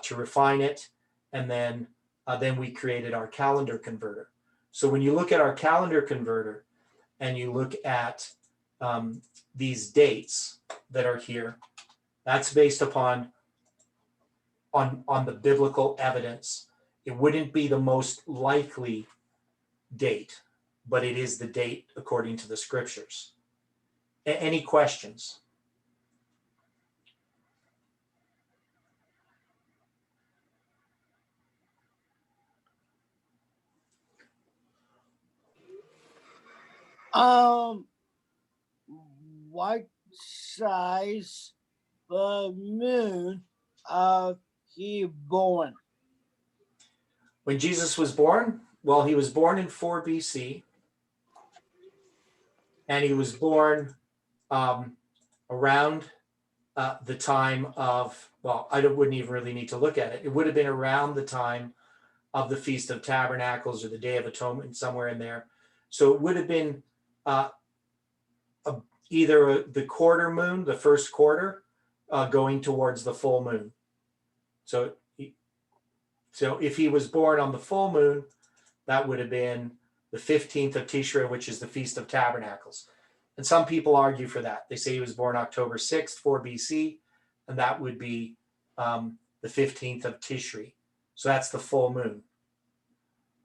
to refine it, and then we created our calendar converter. So when you look at our calendar converter and you look at these dates that are here, that's based upon on the biblical evidence. It wouldn't be the most likely date, but it is the date according to the scriptures. Any questions? What size the moon he born? When Jesus was born, well, he was born in 4 BC, and he was born around the time of, well, I wouldn't even really need to look at it. It would have been around the time of the Feast of Tabernacles or the Day of Atonement, somewhere in there. So it would have been either the quarter moon, the first quarter, going towards the full moon. So if he was born on the full moon, that would have been the 15th of Tishrei, which is the Feast of Tabernacles. And some people argue for that. They say he was born October 6th, 4 BC, and that would be the 15th of Tishrei. So that's the full moon.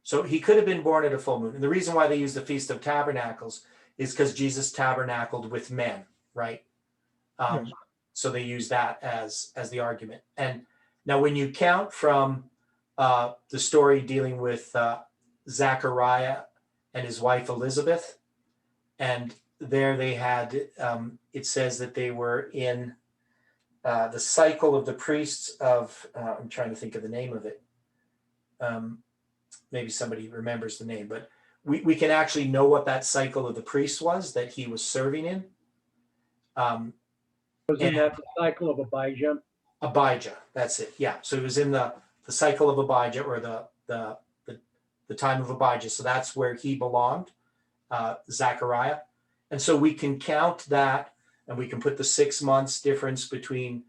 So he could have been born at a full moon. And the reason why they use the Feast of Tabernacles is because Jesus tabernacled with men, right? Yes. So they use that as the argument. And now when you count from the story dealing with Zachariah and his wife Elizabeth, and there they had, it says that they were in the cycle of the priests of, I'm trying to think of the name of it. Maybe somebody remembers the name, but we can actually know what that cycle of the priests was that he was serving in. Wasn't that the cycle of Abijah? Abijah, that's it. Yeah. So it was in the cycle of Abijah, or the time of Abijah. So that's where he belonged, Zechariah. And so we can count that, and we can put the 6 months difference between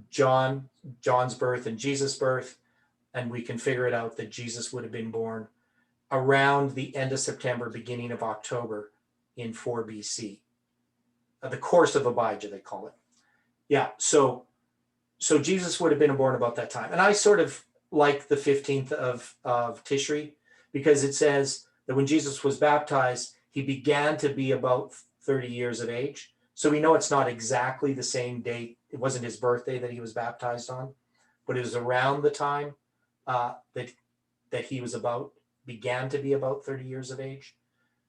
John's birth and Jesus' birth, and we can figure it out that Jesus would have been born around the end of September, beginning of October in 4 BC. The course of Abijah, they call it. Yeah, so Jesus would have been born about that time. And I sort of like the 15th of Tishrei, because it says that when Jesus was baptized, he began to be about 30 years of age. So we know it's not exactly the same date. It wasn't his birthday that he was baptized on, but it was around the time that he began to be about 30 years of age.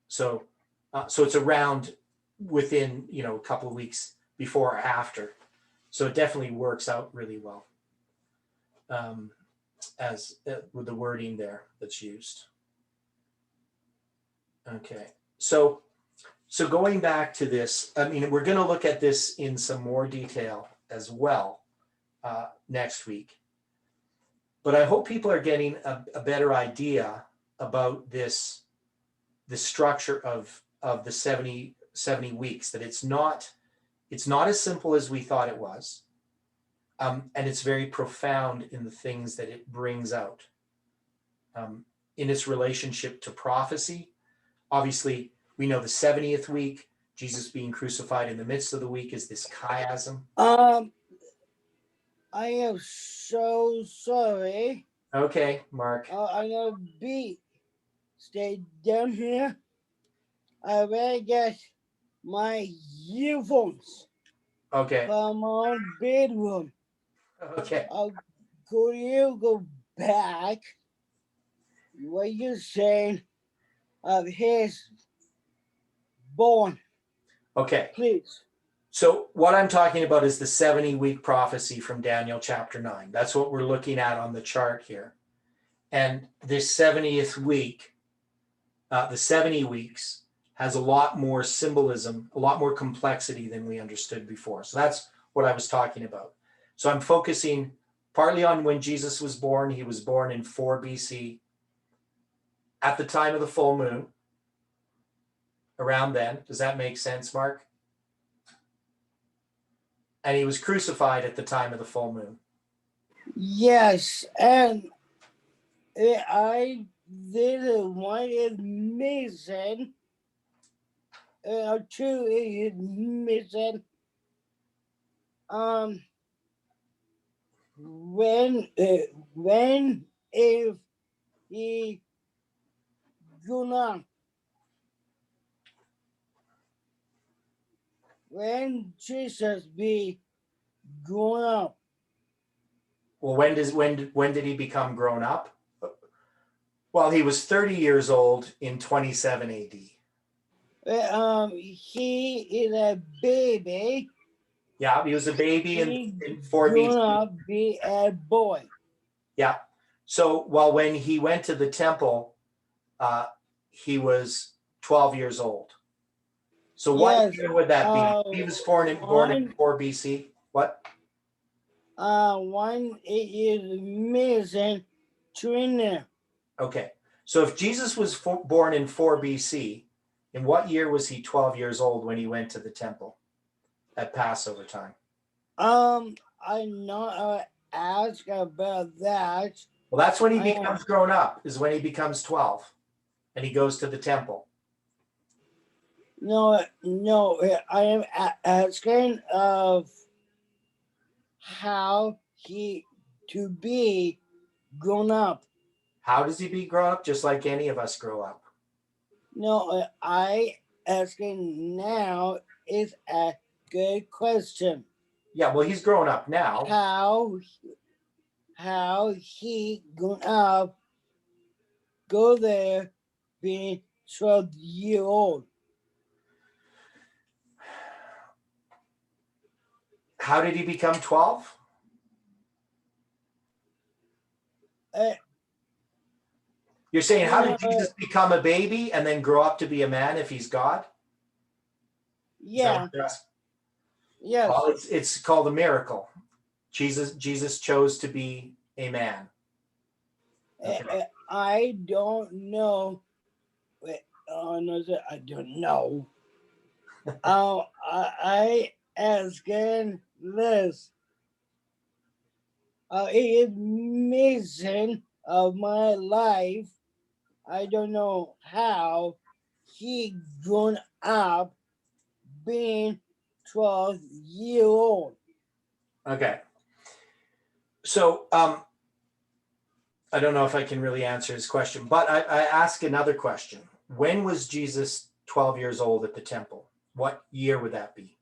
So it's around within, a couple of weeks before or after. So it definitely works out really well as with the wording there that's used. Okay, so going back to this, I mean, we're going to look at this in some more detail as well next week. But I hope people are getting a better idea about the structure of the 70 weeks, that it's not as simple as we thought it was. And it's very profound in the things that it brings out in its relationship to prophecy. Obviously, we know the 70th week, Jesus being crucified in the midst of the week, is this chiasm. I am so sorry. Okay, Mark. I know B. Stay down here. I better get my earphones Okay. from my bedroom. Okay. Could you go back? What you saying of his born, Okay. please? So what I'm talking about is the 70-week prophecy from Daniel chapter 9. That's what we're looking at on the chart here. And this 70th week, the 70 weeks, has a lot more symbolism, a lot more complexity than we understood before. So that's what I was talking about. So I'm focusing partly on when Jesus was born. He was born in 4 BC at the time of the full moon, around then. Does that make sense, Mark? And he was crucified at the time of the full moon. Yes, and I didn't want it missing. Two is missing. When if he gonna when Jesus be grown up? Well, when did he become grown up? Well, he was 30 years old in 27 AD. He is a baby. Yeah, he was a baby He in 4 grown BC. up be a boy. Yeah. So, well, when he went to the temple, he was 12 years old. So what Yes, year would that be? He was born in 4 BC. What? One is missing trainer. Okay. So if Jesus was born in 4 BC, in what year was he 12 years old when he went to the temple at Passover time? I'm not ask about that. Well, that's when he I becomes grown up, is when he becomes 12 and he goes to the temple. No, I am asking of how he to be grown up. How does he be grown up? Just like any of us grow up. No, I asking now is a good question. Yeah, well, he's grown up now. How he grown up, go there, being 12-year old. How did he become 12? You're saying, how did Jesus become a baby and then grow up to be a man if he's God? Yeah. Yes. Well, it's called a miracle. Jesus chose to be a man. Okay. I don't know. No, I don't know. I asking this. It is missing of my life. I don't know how he grown up being 12-year old. Okay. So I don't know if I can really answer his question, but I ask another question. When was Jesus 12 years old at the temple? What year would that be?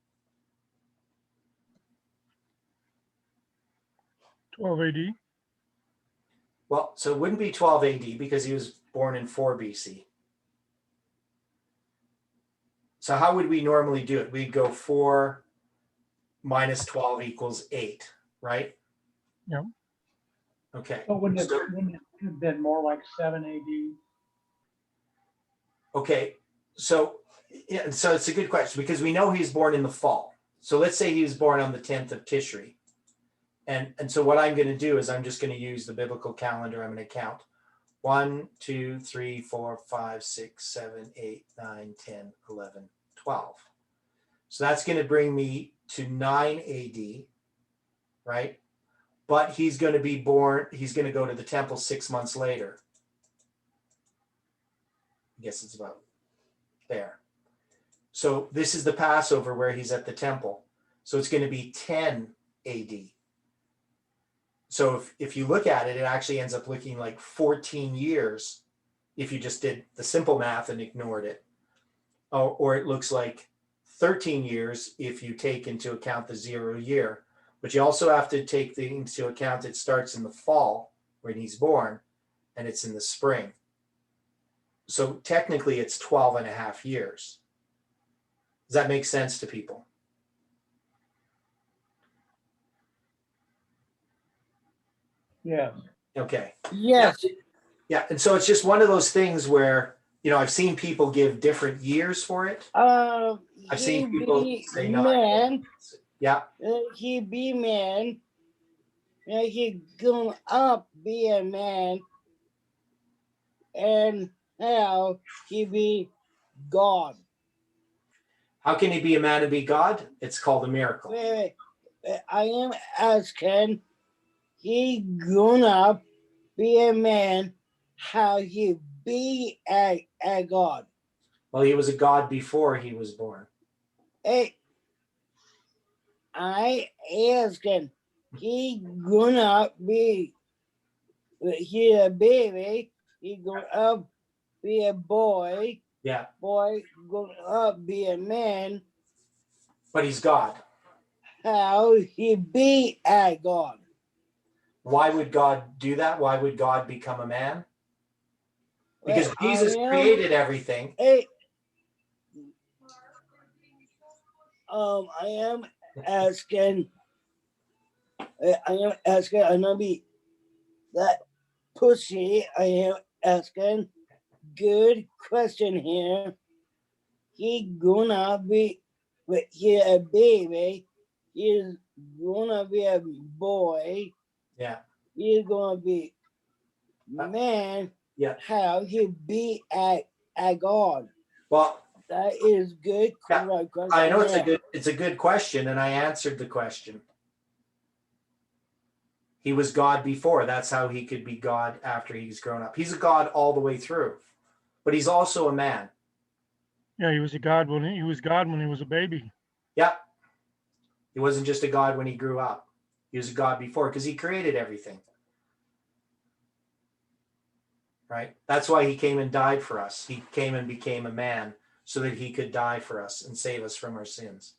12 AD. Well, so it wouldn't be 12 AD because he was born in 4 BC. So how would we normally do it? We'd go 4 minus 12 equals 8, right? Yeah. Okay. But wouldn't it, So- wouldn't it have been more like 7 AD? Okay, so yeah, so it's a good question because we know he's born in the fall. So let's say he was born on the 10th of Tishri. And so what I'm going to do is I'm just going to use the biblical calendar. I'm going to count 1, 2, 3, 4, 5, 6, 7, 8, 9, 10, 11, 12. So that's going to bring me to 9 AD, right? But he's going to be born, he's going to go to the temple 6 months later. I guess it's about there. So this is the Passover where he's at the temple. So it's going to be 10 AD. So if you look at it, it actually ends up looking like 14 years if you just did the simple math and ignored it. Or it looks like 13 years if you take into account the 0 year. But you also have to take into account it starts in the fall when he's born and it's in the spring. So technically it's 12 and a half years. Does that make sense to people? Yes. Okay. Yes. Yeah. And so it's just one of those things where, you know, I've seen people give different years for it. I've seen people say man. Yeah. He be man. He grown up be a man. And how he be God. How can he be a man and be God? It's called a miracle. Wait. I am asking. He grown up be a man. How he be a God. Well, he was a God before he was born. Hey, I asking. He grown up be. He a baby. He grown up be a boy. Yeah. Boy grown up be a man. But he's God. How he be a God. Why would God do that? Why would God become a man? Because Well, Jesus I am- created everything. Hey, I am asking. I'm gonna be that pussy. I am asking. Good question here. He gonna be, but he a baby. He's gonna be a boy. Yeah. He's gonna be man. Yeah. How he be a God? Well, That is good. Yeah, Correct question. I know there. it's a good question, and I answered the question. He was God before. That's how he could be God after he's grown up. He's a God all the way through, but he's also a man. Yeah, he was a god when he was God when he was a baby. Yeah. He wasn't just a God when he grew up. He was a God before because he created everything. Right? That's why he came and died for us. He came and became a man so that he could die for us and save us from our sins.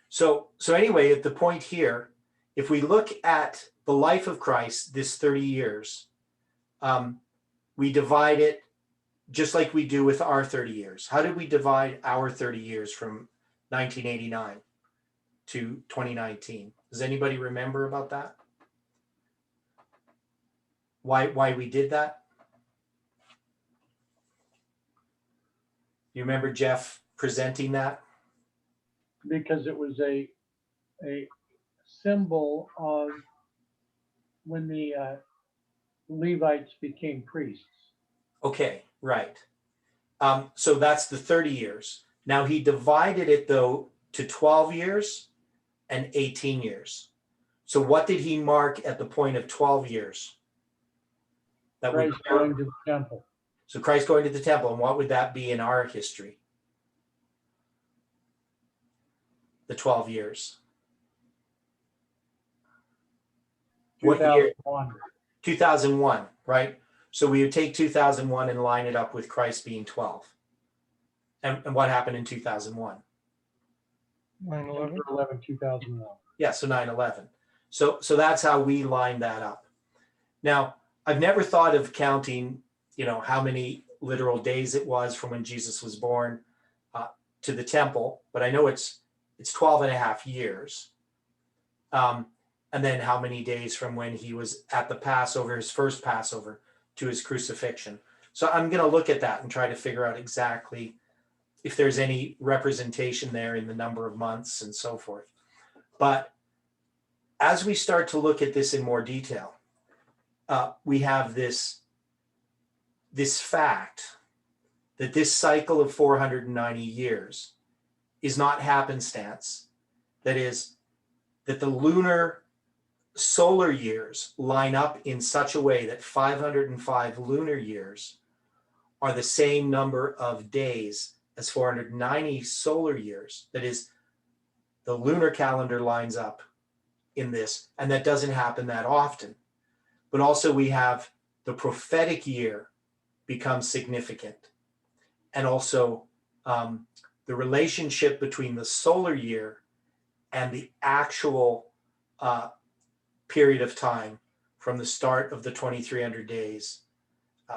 So anyway, at the point here, if we look at the life of Christ, this 30 years, we divide it just like we do with our 30 years. How did we divide our 30 years from 1989 to 2019? Does anybody remember about that? Why we did that? You remember Jeff presenting that? Because it was a symbol of when the Levites became priests. Okay, right. So that's the 30 years. Now he divided it though to 12 years and 18 years. So what did he mark at the point of 12 years? That would Christ going to the temple. So Christ going to the temple, and what would that be in our history? The 12 years. What year? 2001. 2001, right? So we would take 2001 and line it up with Christ being 12. And what happened in 2001? 9/11. November 11, 2001. Yeah, so 9/11. So that's how we line that up. Now, I've never thought of counting, how many literal days it was from when Jesus was born to the temple, but I know it's 12 and a half years. And then how many days from when he was at the Passover, his first Passover, to his crucifixion. So I'm going to look at that and try to figure out exactly if there's any representation there in the number of months and so forth. But as we start to look at this in more detail, we have this fact that this cycle of 490 years is not happenstance. That is, that the lunar solar years line up in such a way that 505 lunar years are the same number of days as 490 solar years. That is, the lunar calendar lines up in this, and that doesn't happen that often. But also we have the prophetic year become significant. And also the relationship between the solar year and the actual period of time from the start of the 2300 days,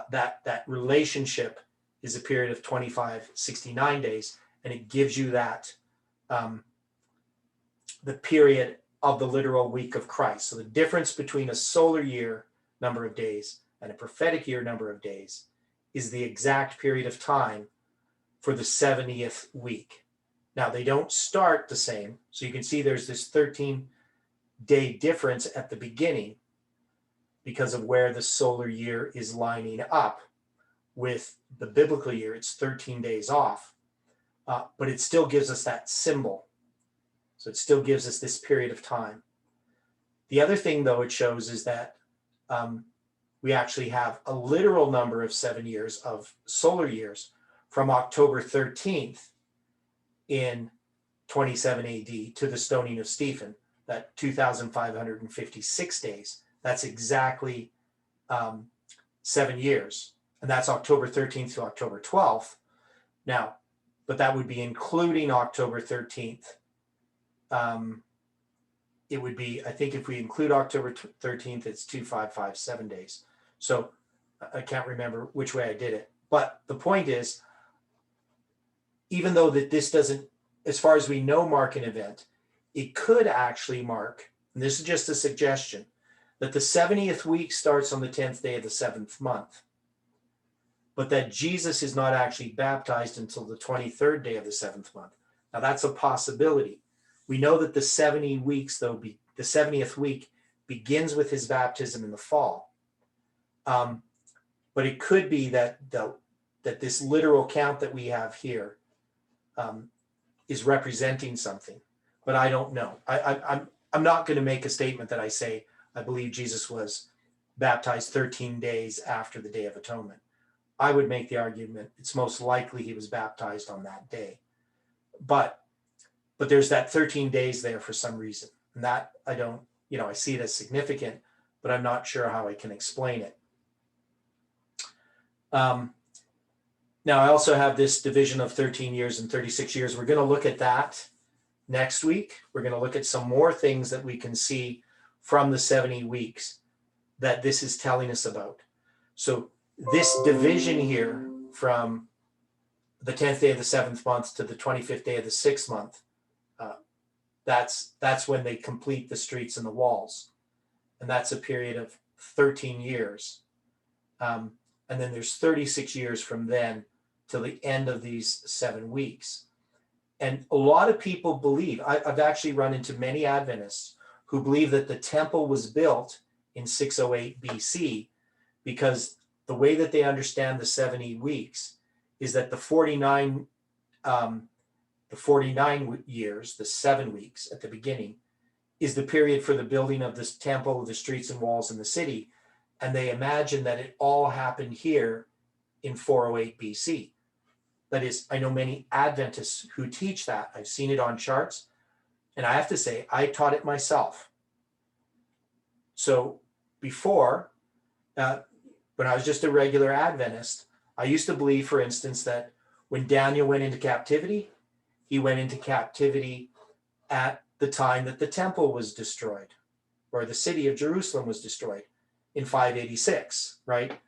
that relationship is a period of 2569 days, and it gives you that the period of the literal week of Christ. So the difference between a solar year number of days and a prophetic year number of days is the exact period of time for the 70th week. Now, they don't start the same. So you can see there's this 13-day difference at the beginning because of where the solar year is lining up with the biblical year. It's 13 days off, but it still gives us that symbol. So it still gives us this period of time. The other thing, though, it shows is that we actually have a literal number of 7 years of solar years from October 13th in 27 AD to the stoning of Stephen, that 2,556 days. That's exactly 7 years. And that's October 13th to October 12th. Now, but that would be including October 13th. It would be, I think if we include October 13th, it's 2,557 days. So I can't remember which way I did it. But the point is, even though that this doesn't, as far as we know, mark an event, it could actually mark, and this is just a suggestion, that the 70th week starts on the 10th day of the 7th month, but that Jesus is not actually baptized until the 23rd day of the 7th month. Now that's a possibility. We know that the 70 weeks, though, the 70th week begins with his baptism in the fall. But it could be that this literal count that we have here is representing something, but I don't know. I'm not going to make a statement that I say I believe Jesus was baptized 13 days after the Day of Atonement. I would make the argument it's most likely he was baptized on that day. But there's that 13 days there for some reason. And that I don't, I see it as significant, but I'm not sure how I can explain it. Now, I also have this division of 13 years and 36 years. We're going to look at that next week. We're going to look at some more things that we can see from the 70 weeks that this is telling us about. So this division here from the 10th day of the 7th month to the 25th day of the 6th month, that's when they complete the streets and the walls. And that's a period of 13 years. And then there's 36 years from then till the end of these 7 weeks. And a lot of people believe, I've actually run into many Adventists who believe that the temple was built in 608 BC because the way that they understand the 70 weeks is that the 49 years, the 7 weeks at the beginning, is the period for the building of this temple, the streets and walls in the city. And they imagine that it all happened here in 408 BC. That is, I know many Adventists who teach that. I've seen it on charts. And I have to say, I taught it myself. So before, when I was just a regular Adventist, I used to believe, for instance, that When Daniel went into captivity, he went into captivity at the time that the temple was destroyed, or the city of Jerusalem was destroyed in 586, right?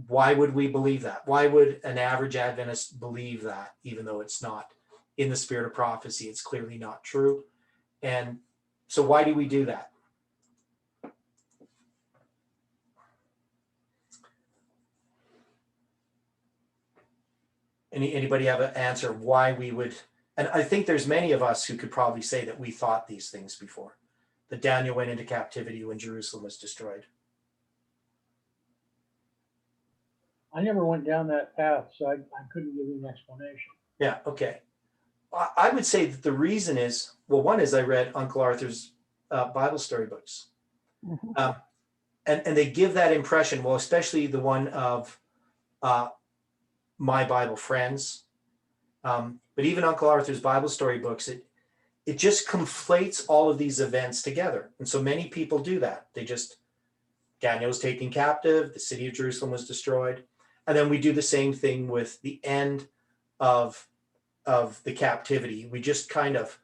Why would we believe that? Why would an average Adventist believe that, even though it's not in the spirit of prophecy? It's clearly not true. And so why do we do that? Anybody have an answer why we would? And I think there's many of us who could probably say that we thought these things before, that Daniel went into captivity when Jerusalem was destroyed. I never went down that path, so I couldn't give you an explanation. Yeah, okay. I would say that the reason is, well, one is I read Uncle Arthur's Bible story books. Mhm. And they give that impression, well, especially the one of My Bible Friends. But even Uncle Arthur's Bible story books, it just conflates all of these events together. And so many people do that. Daniel was taken captive, the city of Jerusalem was destroyed. And then we do the same thing with the end of the captivity. We just kind of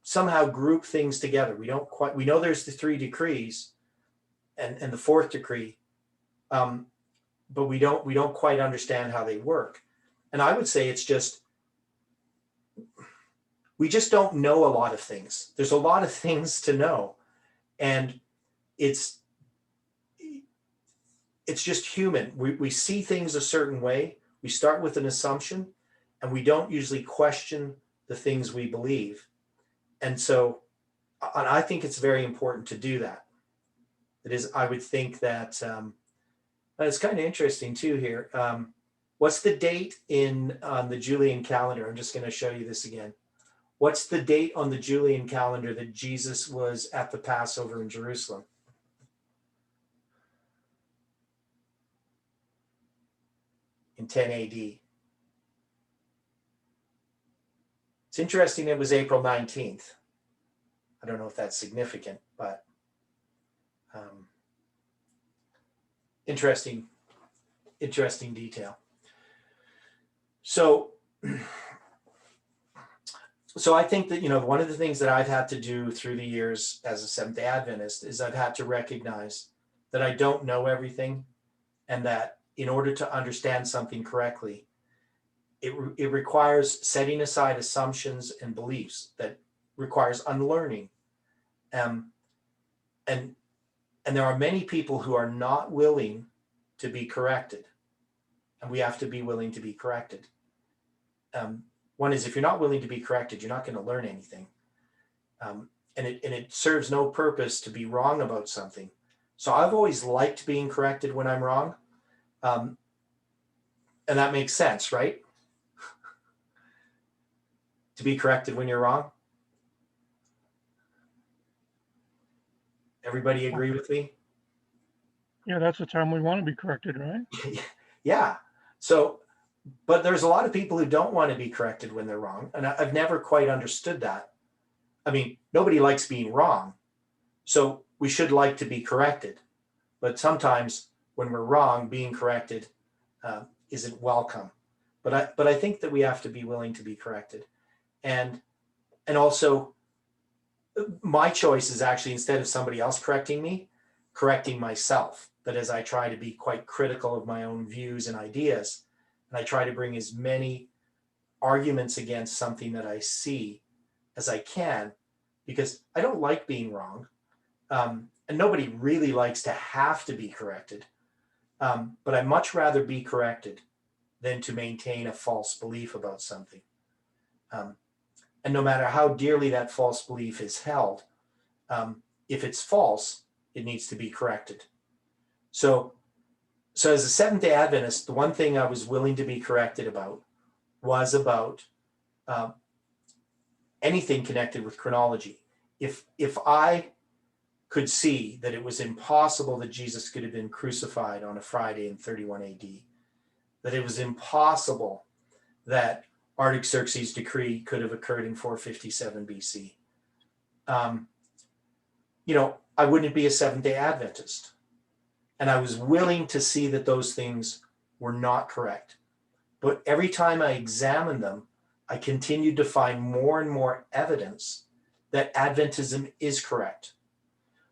somehow group things together. We know there's the 3 decrees and the 4th decree, but we don't quite understand how they work. And I would say it's just, we just don't know a lot of things. There's a lot of things to know. And it's just human. We see things a certain way. We start with an assumption, and we don't usually question the things we believe. And so I think it's very important to do that. It is, I would think that it's kind of interesting too here. What's the date on the Julian calendar? I'm just going to show you this again. What's the date on the Julian calendar that Jesus was at the Passover in Jerusalem? In 10 AD. It's interesting it was April 19th. I don't know if that's significant, but interesting detail. So I think that, one of the things that I've had to do through the years as a Seventh-day Adventist is I've had to recognize that I don't know everything, and that in order to understand something correctly, it requires setting aside assumptions and beliefs, that requires unlearning. And there are many people who are not willing to be corrected, and we have to be willing to be corrected. One is, if you're not willing to be corrected, you're not going to learn anything. And it serves no purpose to be wrong about something. So I've always liked being corrected when I'm wrong. And that makes sense, right? To be corrected when you're wrong. Everybody agree with me? Yeah, that's the time we want to be corrected, right? Yeah. So, but there's a lot of people who don't want to be corrected when they're wrong. And I've never quite understood that. I mean, nobody likes being wrong. So we should like to be corrected. But sometimes when we're wrong, being corrected isn't welcome. But I think that we have to be willing to be corrected. And also, my choice is actually, instead of somebody else correcting me, correcting myself. That as I try to be quite critical of my own views and ideas, and I try to bring as many arguments against something that I see as I can, because I don't like being wrong. And nobody really likes to have to be corrected. But I'd much rather be corrected than to maintain a false belief about something. And no matter how dearly that false belief is held, if it's false, it needs to be corrected. So as a Seventh-day Adventist, the one thing I was willing to be corrected about was about anything connected with chronology. If I could see that it was impossible that Jesus could have been crucified on a Friday in 31 AD, that it was impossible that Artaxerxes' decree could have occurred in 457 BC, I wouldn't be a Seventh-day Adventist. And I was willing to see that those things were not correct. But every time I examine them, I continued to find more and more evidence that Adventism is correct.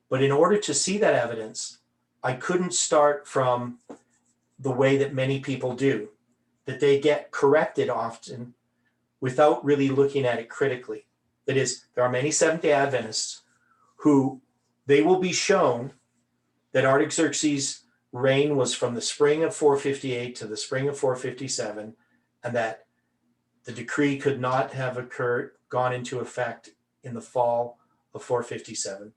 But in order to see that evidence, I couldn't start from the way that many people do, that they get corrected often without really looking at it critically. That is, there are many Seventh-day Adventists who they will be shown that Artaxerxes' reign was from the spring of 458 to the spring of 457, and that the decree could not have gone into effect in the fall of 457.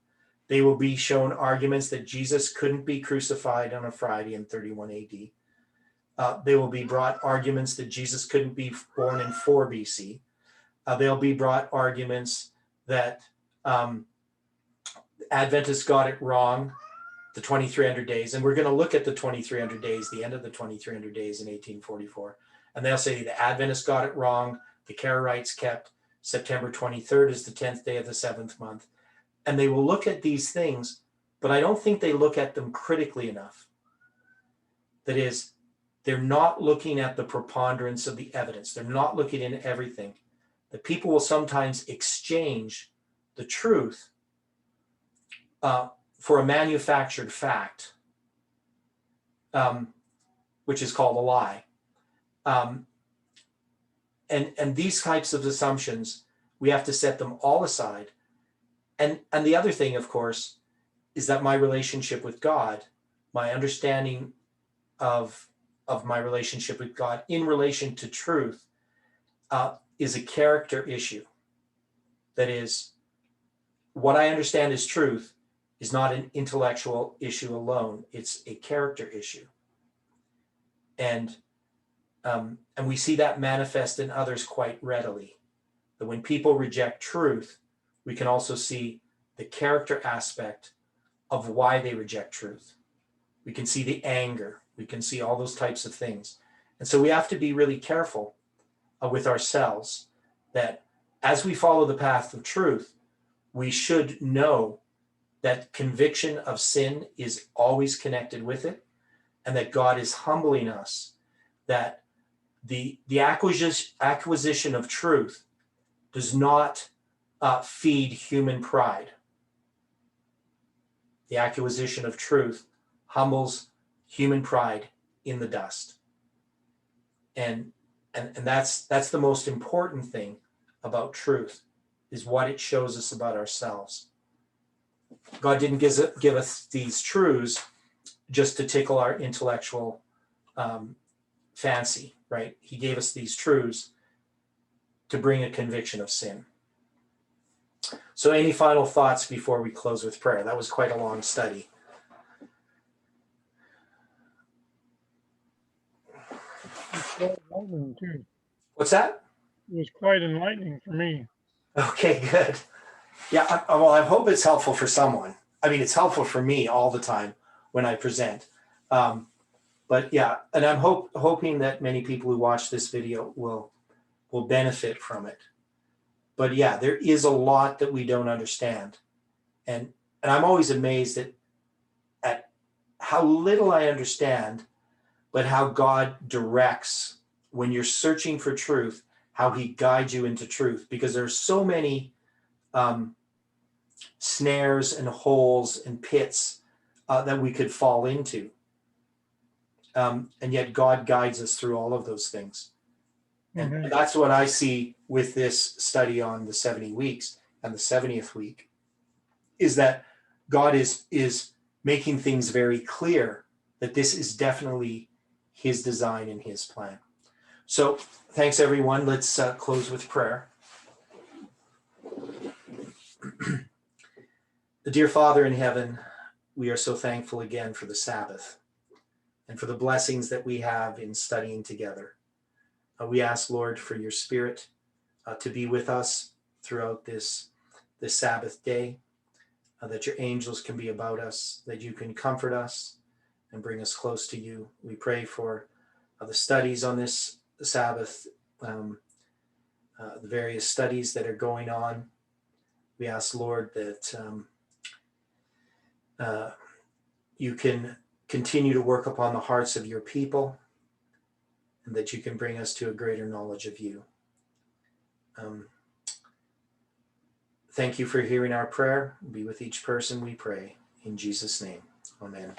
They will be shown arguments that Jesus couldn't be crucified on a Friday in 31 AD. They will be brought arguments that Jesus couldn't be born in 4 BC. They'll be brought arguments that Adventists got it wrong, the 2300 days. And we're going to look at the 2300 days, the end of the 2300 days in 1844. And they'll say the Adventists got it wrong. The Karaites kept September 23rd as the 10th day of the 7th month. And they will look at these things, but I don't think they look at them critically enough. That is, they're not looking at the preponderance of the evidence. They're not looking in everything. The people will sometimes exchange the truth for a manufactured fact, which is called a lie. And these types of assumptions, we have to set them all aside. And the other thing, of course, is that my relationship with God, my understanding of my relationship with God in relation to truth, is a character issue. That is, what I understand as truth is not an intellectual issue alone. It's a character issue. And we see that manifest in others quite readily. That when people reject truth, we can also see the character aspect of why they reject truth. We can see the anger. We can see all those types of things. And so we have to be really careful with ourselves that as we follow the path of truth, we should know that conviction of sin is always connected with it, and that God is humbling us, that the acquisition of truth does not feed human pride. The acquisition of truth humbles human pride in the dust. And that's the most important thing about truth, is what it shows us about ourselves. God didn't give us these truths just to tickle our intellectual fancy, right? He gave us these truths to bring a conviction of sin. So any final thoughts before we close with prayer? That was quite a long study. Quite enlightening too. What's that? It was quite enlightening for me. Okay, good. Yeah, well, I hope it's helpful for someone. I mean, it's helpful for me all the time when I present. But yeah, and I'm hoping that many people who watch this video will benefit from it. But yeah, there is a lot that we don't understand. And I'm always amazed at how little I understand, but how God directs when you're searching for truth, how he guides you into truth, because there's so many snares and holes and pits that we could fall into. And yet God guides us through all of those things. And that's what I see with this study on the 70 weeks and the 70th week, is that God is making things very clear that this is definitely his design and his plan. So thanks, everyone. Let's close with prayer. Dear Father in heaven, we are so thankful again for the Sabbath and for the blessings that we have in studying together. We ask, Lord, for your Spirit to be with us throughout this Sabbath day, that your angels can be about us, that you can comfort us and bring us close to you. We pray for the studies on this Sabbath, the various studies that are going on. We ask, Lord, that you can continue to work upon the hearts of your people, and that you can bring us to a greater knowledge of you. Thank you for hearing our prayer. Be with each person we pray. In Jesus' name, amen.